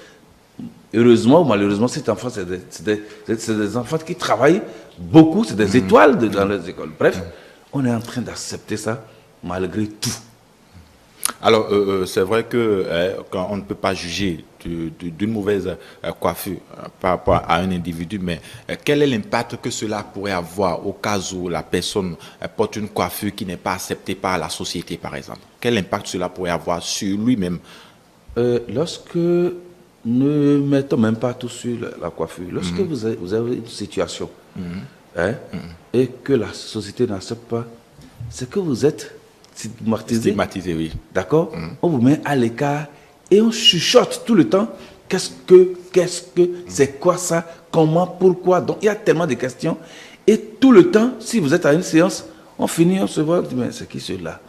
Heureusement ou malheureusement, cet enfant, c'est des enfants qui travaillent beaucoup, c'est des étoiles dans les écoles. Bref, on est en train d'accepter ça malgré tout. Alors, c'est vrai que quand on ne peut pas juger d'une mauvaise coiffure par rapport à un individu, mais quel est l'impact que cela pourrait avoir au cas où la personne porte une coiffure qui n'est pas acceptée par la société, par exemple? Quel impact cela pourrait avoir sur lui-même? Lorsque, ne mettons même pas tout sur la coiffure, lorsque vous avez une situation et que la société n'accepte pas, c'est que vous êtes stigmatisé, oui. D'accord. On vous met à l'écart et on chuchote tout le temps. Qu'est-ce que, c'est quoi ça, comment, pourquoi? Donc il y a tellement de questions. Et tout le temps, si vous êtes à une séance, on finit, on se voit, on dit, mais c'est qui celui-là?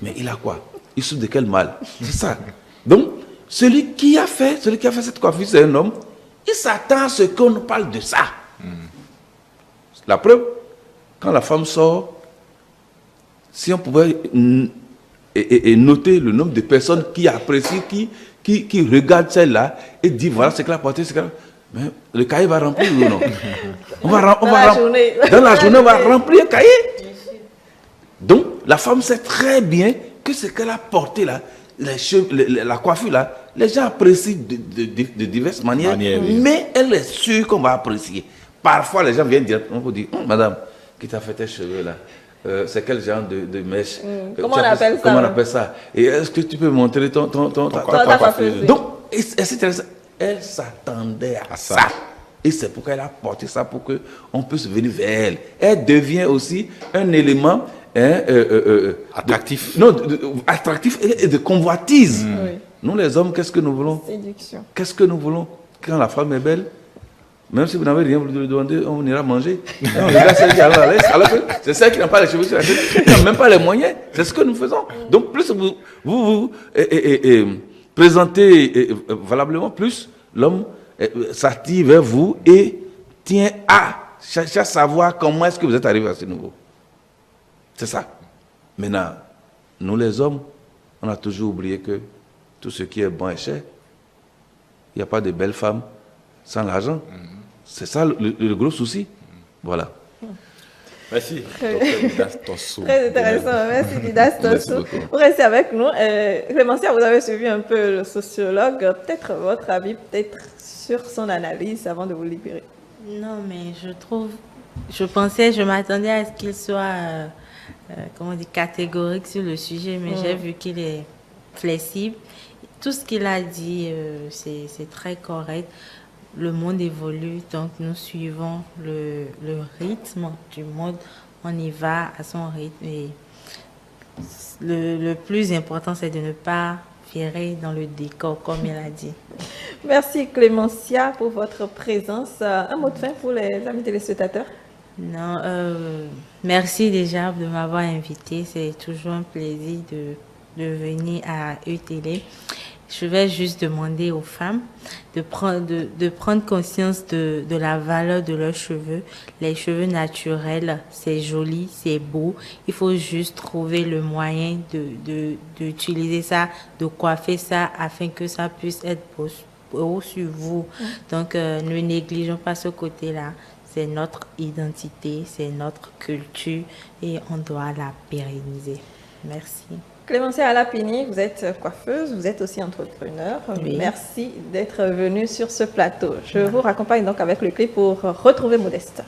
Mais il a quoi? Il souffre de quel mal? C'est ça. Donc, celui qui a fait cette coiffure, c'est un homme, il s'attend à ce qu'on nous parle de ça. La preuve, quand la femme sort, si on pouvait noter le nombre de personnes qui apprécient, qui regardent celle-là et disent voilà ce qu'elle a porté, mais le cahier va remplir ou non? Dans la journée, on va remplir le cahier. Donc, la femme sait très bien que ce qu'elle a porté là, la coiffure là, les gens apprécient de diverses manières, mais elle est sûre qu'on va apprécier. Parfois, les gens viennent directement pour dire madame, qui t'a fait tes cheveux là? C'est quel genre de mèche? Comment on appelle ça? Et est-ce que tu peux montrer ta coiffure? Donc, elle s'attendait à ça. Et c'est pourquoi elle a porté ça, pour qu'on puisse venir vers elle. Elle devient aussi un élément attractif. Attractif et de convoitise. Nous, les hommes, qu'est-ce que nous voulons? Séduction. Qu'est-ce que nous voulons? Quand la femme est belle, même si vous n'avez rien voulu lui demander, on ira manger. On regarde celle qui a la laisse, alors que c'est celle qui n'a pas les cheveux sur la tête, qui n'a même pas les moyens. C'est ce que nous faisons. Donc, plus vous présentez valablement, plus l'homme s'attire vers vous et tient à chercher à savoir comment est-ce que vous êtes arrivé à ce niveau. C'est ça. Maintenant, nous les hommes, on a toujours oublié que tout ce qui est bon est cher. Il n'y a pas de belles femmes sans l'argent. C'est ça le gros souci. Voilà. Merci. Très intéressant. Merci, Didas Tossou. Vous restez avec nous. Clémentia, vous avez suivi un peu le sociologue. Peut-être votre avis, sur son analyse avant de vous libérer. Non, mais je m'attendais à ce qu'il soit, catégorique sur le sujet, mais j'ai vu qu'il est flexible. Tout ce qu'il a dit, c'est très correct. Le monde évolue, donc nous suivons le rythme du monde. On y va à son rythme. Et le plus important, c'est de ne pas virer dans le décor, comme il a dit. Merci Clémentia pour votre présence. Un mot de fin pour les amis téléspectateurs? Non, merci déjà de m'avoir invité. C'est toujours un plaisir de venir à ETélé. Je vais juste demander aux femmes de prendre conscience de la valeur de leurs cheveux. Les cheveux naturels, c'est joli, c'est beau. Il faut juste trouver le moyen d'utiliser ça, de coiffer ça afin que ça puisse être beau sur vous. Donc, ne négligeons pas ce côté-là. C'est notre identité, c'est notre culture et on doit la pérenniser. Merci. Clémence Alapini, vous êtes coiffeuse, vous êtes aussi entrepreneur. Oui. Merci d'être venue sur ce plateau. Je vous raccompagne donc avec le clip pour retrouver Modeste.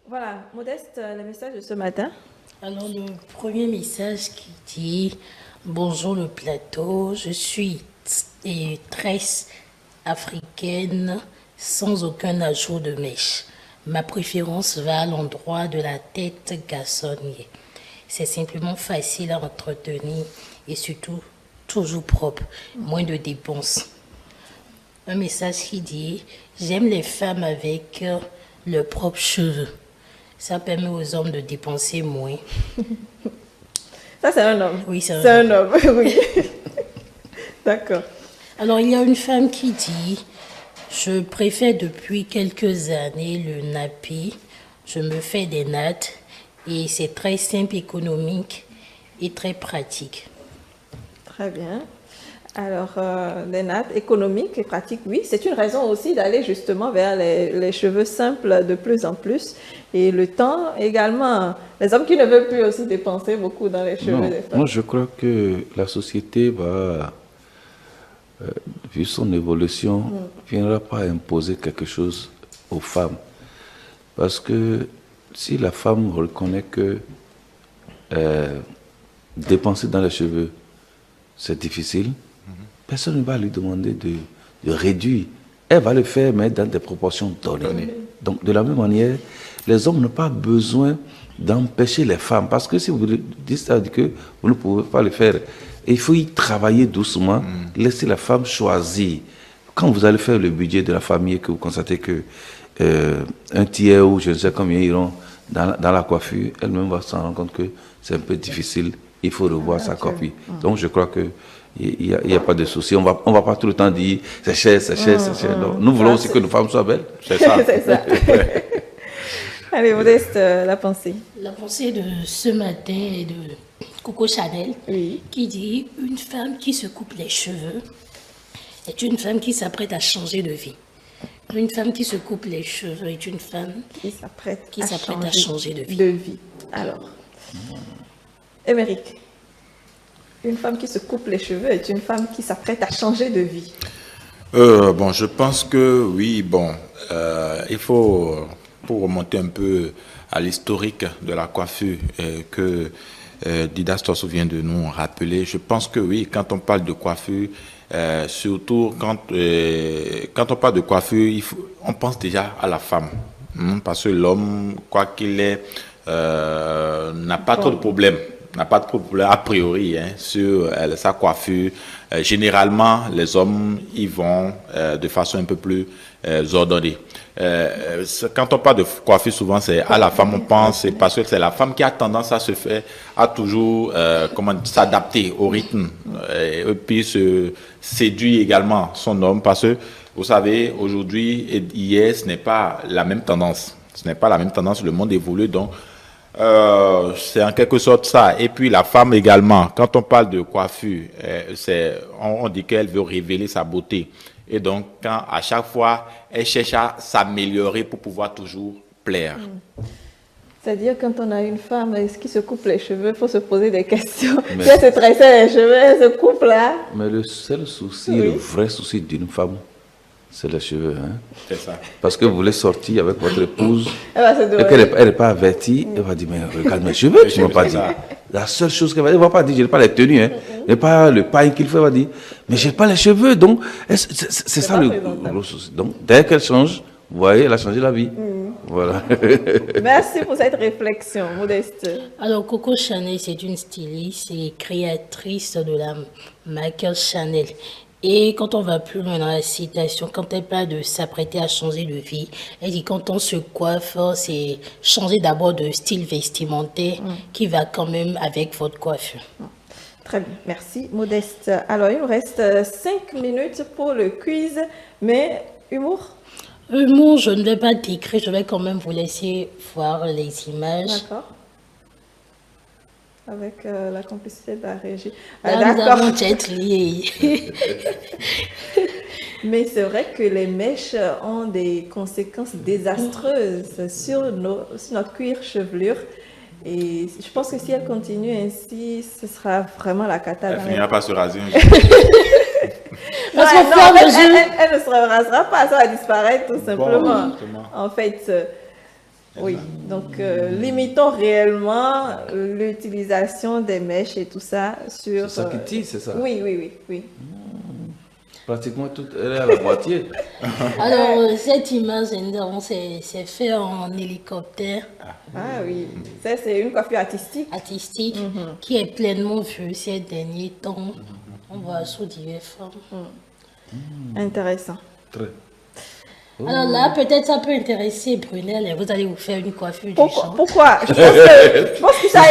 Voilà, Modeste, le message de ce matin. Alors, le premier message qui dit « Bonjour le plateau, je suis tresse africaine sans aucun ajout de mèche. Ma préférence va à l'endroit de la tête garçonnière. C'est simplement facile à entretenir et surtout toujours propre, moins de dépenses. » Un message qui dit « J'aime les femmes avec leurs propres cheveux. Ça permet aux hommes de dépenser moins. » Ça, c'est un homme. Oui, c'est un homme. Oui. D'accord. Alors, il y a une femme qui dit « Je préfère depuis quelques années le nappy. Je me fais des nattes et c'est très simple, économique et très pratique. » Très bien. Alors, les nattes économiques et pratiques, oui, c'est une raison aussi d'aller justement vers les cheveux simples de plus en plus. Et le temps également, les hommes qui ne veulent plus aussi dépenser beaucoup dans les cheveux des femmes. Moi, je crois que la société va, vu son évolution, viendra pas imposer quelque chose aux femmes. Parce que si la femme reconnaît que dépenser dans les cheveux, c'est difficile, personne ne va lui demander de réduire. Elle va le faire, mais dans des proportions données. Donc, de la même manière, les hommes n'ont pas besoin d'empêcher les femmes. Parce que si vous dites ça, que vous ne pouvez pas le faire, il faut y travailler doucement, laisser la femme choisir. Quand vous allez faire le budget de la famille, que vous constatez que un tiers ou je ne sais combien iront dans la coiffure, elle-même va se rendre compte que c'est un peu difficile. Il faut revoir sa copie. Donc, je crois que il n'y a pas de souci. On va pas tout le temps dire c'est cher, c'est cher, c'est cher. Donc, nous voulons aussi que nos femmes soient belles. C'est ça. C'est ça. Allez, Modeste, la pensée. La pensée de ce matin est de Coco Chanel, qui dit « Une femme qui se coupe les cheveux est une femme qui s'apprête à changer de vie. Une femme qui se coupe les cheveux est une femme qui s'apprête à changer de vie. » Alors, Émeric, une femme qui se coupe les cheveux est une femme qui s'apprête à changer de vie. Bon, je pense que oui, bon, il faut, pour remonter un peu à l'historique de la coiffure que Didas Tosso vient de nous rappeler, je pense que oui, quand on parle de coiffure, surtout quand on parle de coiffure, on pense déjà à la femme, parce que l'homme, quoi qu'il est, n'a pas trop de problèmes. N'a pas de problème a priori sur sa coiffure. Généralement, les hommes y vont de façon un peu plus ordonnée. Quand on parle de coiffure, souvent c'est à la femme, on pense, parce que c'est la femme qui a tendance à se faire, à toujours s'adapter au rythme, et puis se séduire également son homme, parce que vous savez, aujourd'hui et hier, ce n'est pas la même tendance. Ce n'est pas la même tendance, le monde évolue, donc c'est en quelque sorte ça. Et puis la femme également, quand on parle de coiffure, on dit qu'elle veut révéler sa beauté. Et donc, à chaque fois, elle cherche à s'améliorer pour pouvoir toujours plaire. C'est-à-dire, quand on a une femme qui se coupe les cheveux, il faut se poser des questions. Si elle se tressait les cheveux, elle se coupe là. Mais le seul souci, le vrai souci d'une femme, c'est les cheveux. C'est ça. Parce que vous voulez sortir avec votre épouse, et qu'elle n'est pas avertie, elle va dire, mais regarde mes cheveux, tu ne m'as pas dit. La seule chose qu'elle va dire, elle ne va pas dire, je n'ai pas les tenues, je n'ai pas le pain qu'il faut, elle va dire, mais je n'ai pas les cheveux. Donc, c'est ça le gros souci. Donc, dès qu'elle change, vous voyez, elle a changé la vie. Voilà. Merci pour cette réflexion, Modeste. Alors, Coco Chanel, c'est une styliste et créatrice de la marque Chanel. Et quand on va plus loin dans la citation, quand elle parle de s'apprêter à changer de vie, elle dit quand on se coiffe, c'est changer d'abord de style vestimentaire qui va quand même avec votre coiffure. Très bien, merci Modeste. Alors, il nous reste 5 minutes pour le quiz, mais humour? Humour, je ne vais pas décrire, je vais quand même vous laisser voir les images. D'accord. Avec la complicité de la régie. Là, nous avons Jet Li. Mais c'est vrai que les mèches ont des conséquences désastreuses sur notre cuir chevelure. Et je pense que si elle continue ainsi, ce sera vraiment la cata. Elle finira pas se raser. Parce qu'au fur et à mesure... Elle ne se rasera pas, ça va disparaître tout simplement. Bon, en fait, oui. Donc, limitons réellement l'utilisation des mèches et tout ça sur... C'est ça qui tire, c'est ça? Oui. Pratiquement toute, elle est à la moitié. Alors, cette image, c'est fait en hélicoptère. Ah oui, ça c'est une coiffure artistique. Artistique, qui est pleinement vue ces derniers temps. On voit sous diverses formes. Intéressant. Très. Alors là, peut-être ça peut intéresser Brunel et vous allez vous faire une coiffure du genre. Pourquoi? Je pense que ça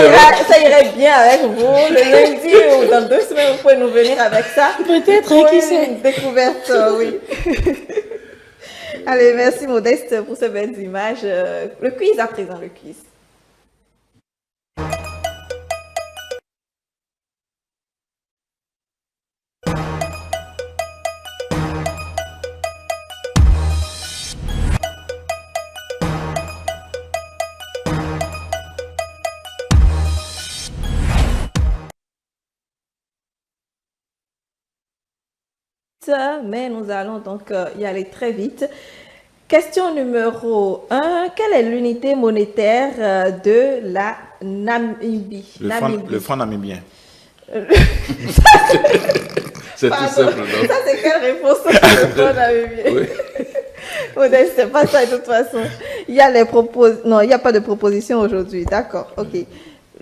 irait bien avec vous. Le lundi ou dans 2 semaines, vous pouvez nous venir avec ça. Peut-être, qui sait. Une découverte, oui. Allez, merci Modeste pour ces belles images. Le quiz à présent, le quiz. Mais nous allons donc y aller très vite. Question numéro 1. Quelle est l'unité monétaire de la Namibie? Le franc namibien. C'est tout simple, non? Ça, c'est quelle réponse? Le franc namibien. Oui. Modeste, c'est pas ça de toute façon. Il y a non, il n'y a pas de proposition aujourd'hui. D'accord, ok.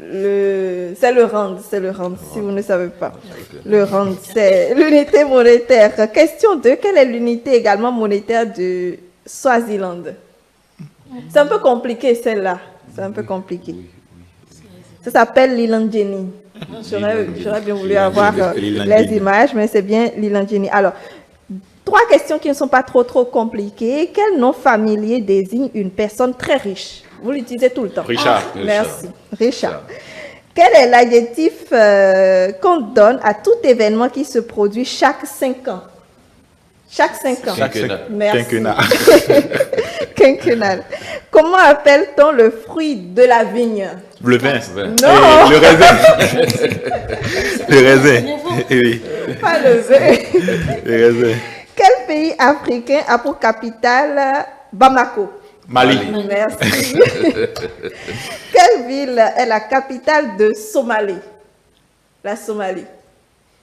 C'est le rand, si vous ne savez pas. Le rand, c'est l'unité monétaire. Question 2, quelle est l'unité également monétaire de Swaziland? C'est un peu compliqué celle-là. C'est un peu compliqué. Ça s'appelle l'Ilandjeni. J'aurais bien voulu avoir les images, mais c'est bien l'Ilandjeni. Alors, 3 questions qui ne sont pas trop compliquées. Quel nom familier désigne une personne très riche? Vous l'utilisez tout le temps. Richard. Merci. Richard. Quel est l'adjectif qu'on donne à tout événement qui se produit chaque 5 ans? Chaque 5 ans. Merci. Quinquennat. Quinquennal. Comment appelle-t-on le fruit de la vigne? Le vin. Non. Le raisin. Le raisin. Oui. Pas le vin. Le raisin. Quel pays africain a pour capitale Bamako? Mali. Merci. Quelle ville est la capitale de Somalie? La Somalie.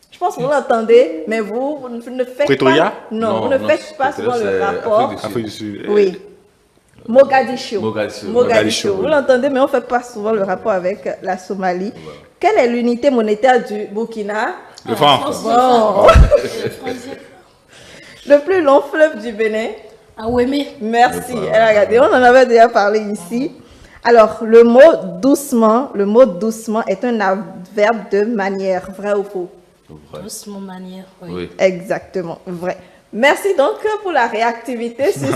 Je pense que vous l'entendez, mais vous ne faites Pretoria? pas... Non, vous ne faites pas souvent le rapport. Afrique du Sud. Oui. Mogadiscio. Mogadiscio. Vous l'entendez, mais on ne fait pas souvent le rapport avec la Somalie. Quelle est l'unité monétaire du Burkina? Le franc. Bon. Le plus long fleuve du Bénin? Ah ouais, mais... Merci. Regardez, on en avait déjà parlé ici. Alors, le mot doucement est un adverbe de manière, vrai ou faux? Doucement manière, oui. Exactement, vrai. Merci donc pour la réactivité sur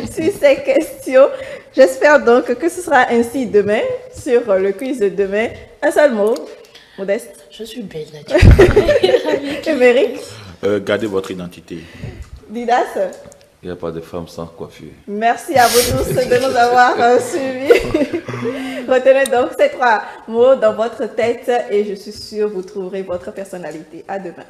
ces questions. J'espère donc que ce sera ainsi demain, sur le quiz de demain. Un seul mot, Modeste. Je suis belle, Émeric. Gardez votre identité. Didas. Il n'y a pas de femme sans coiffure. Merci à vous tous de nous avoir suivis. Retenez donc ces 3 mots dans votre tête et je suis sûre que vous trouverez votre personnalité. À demain.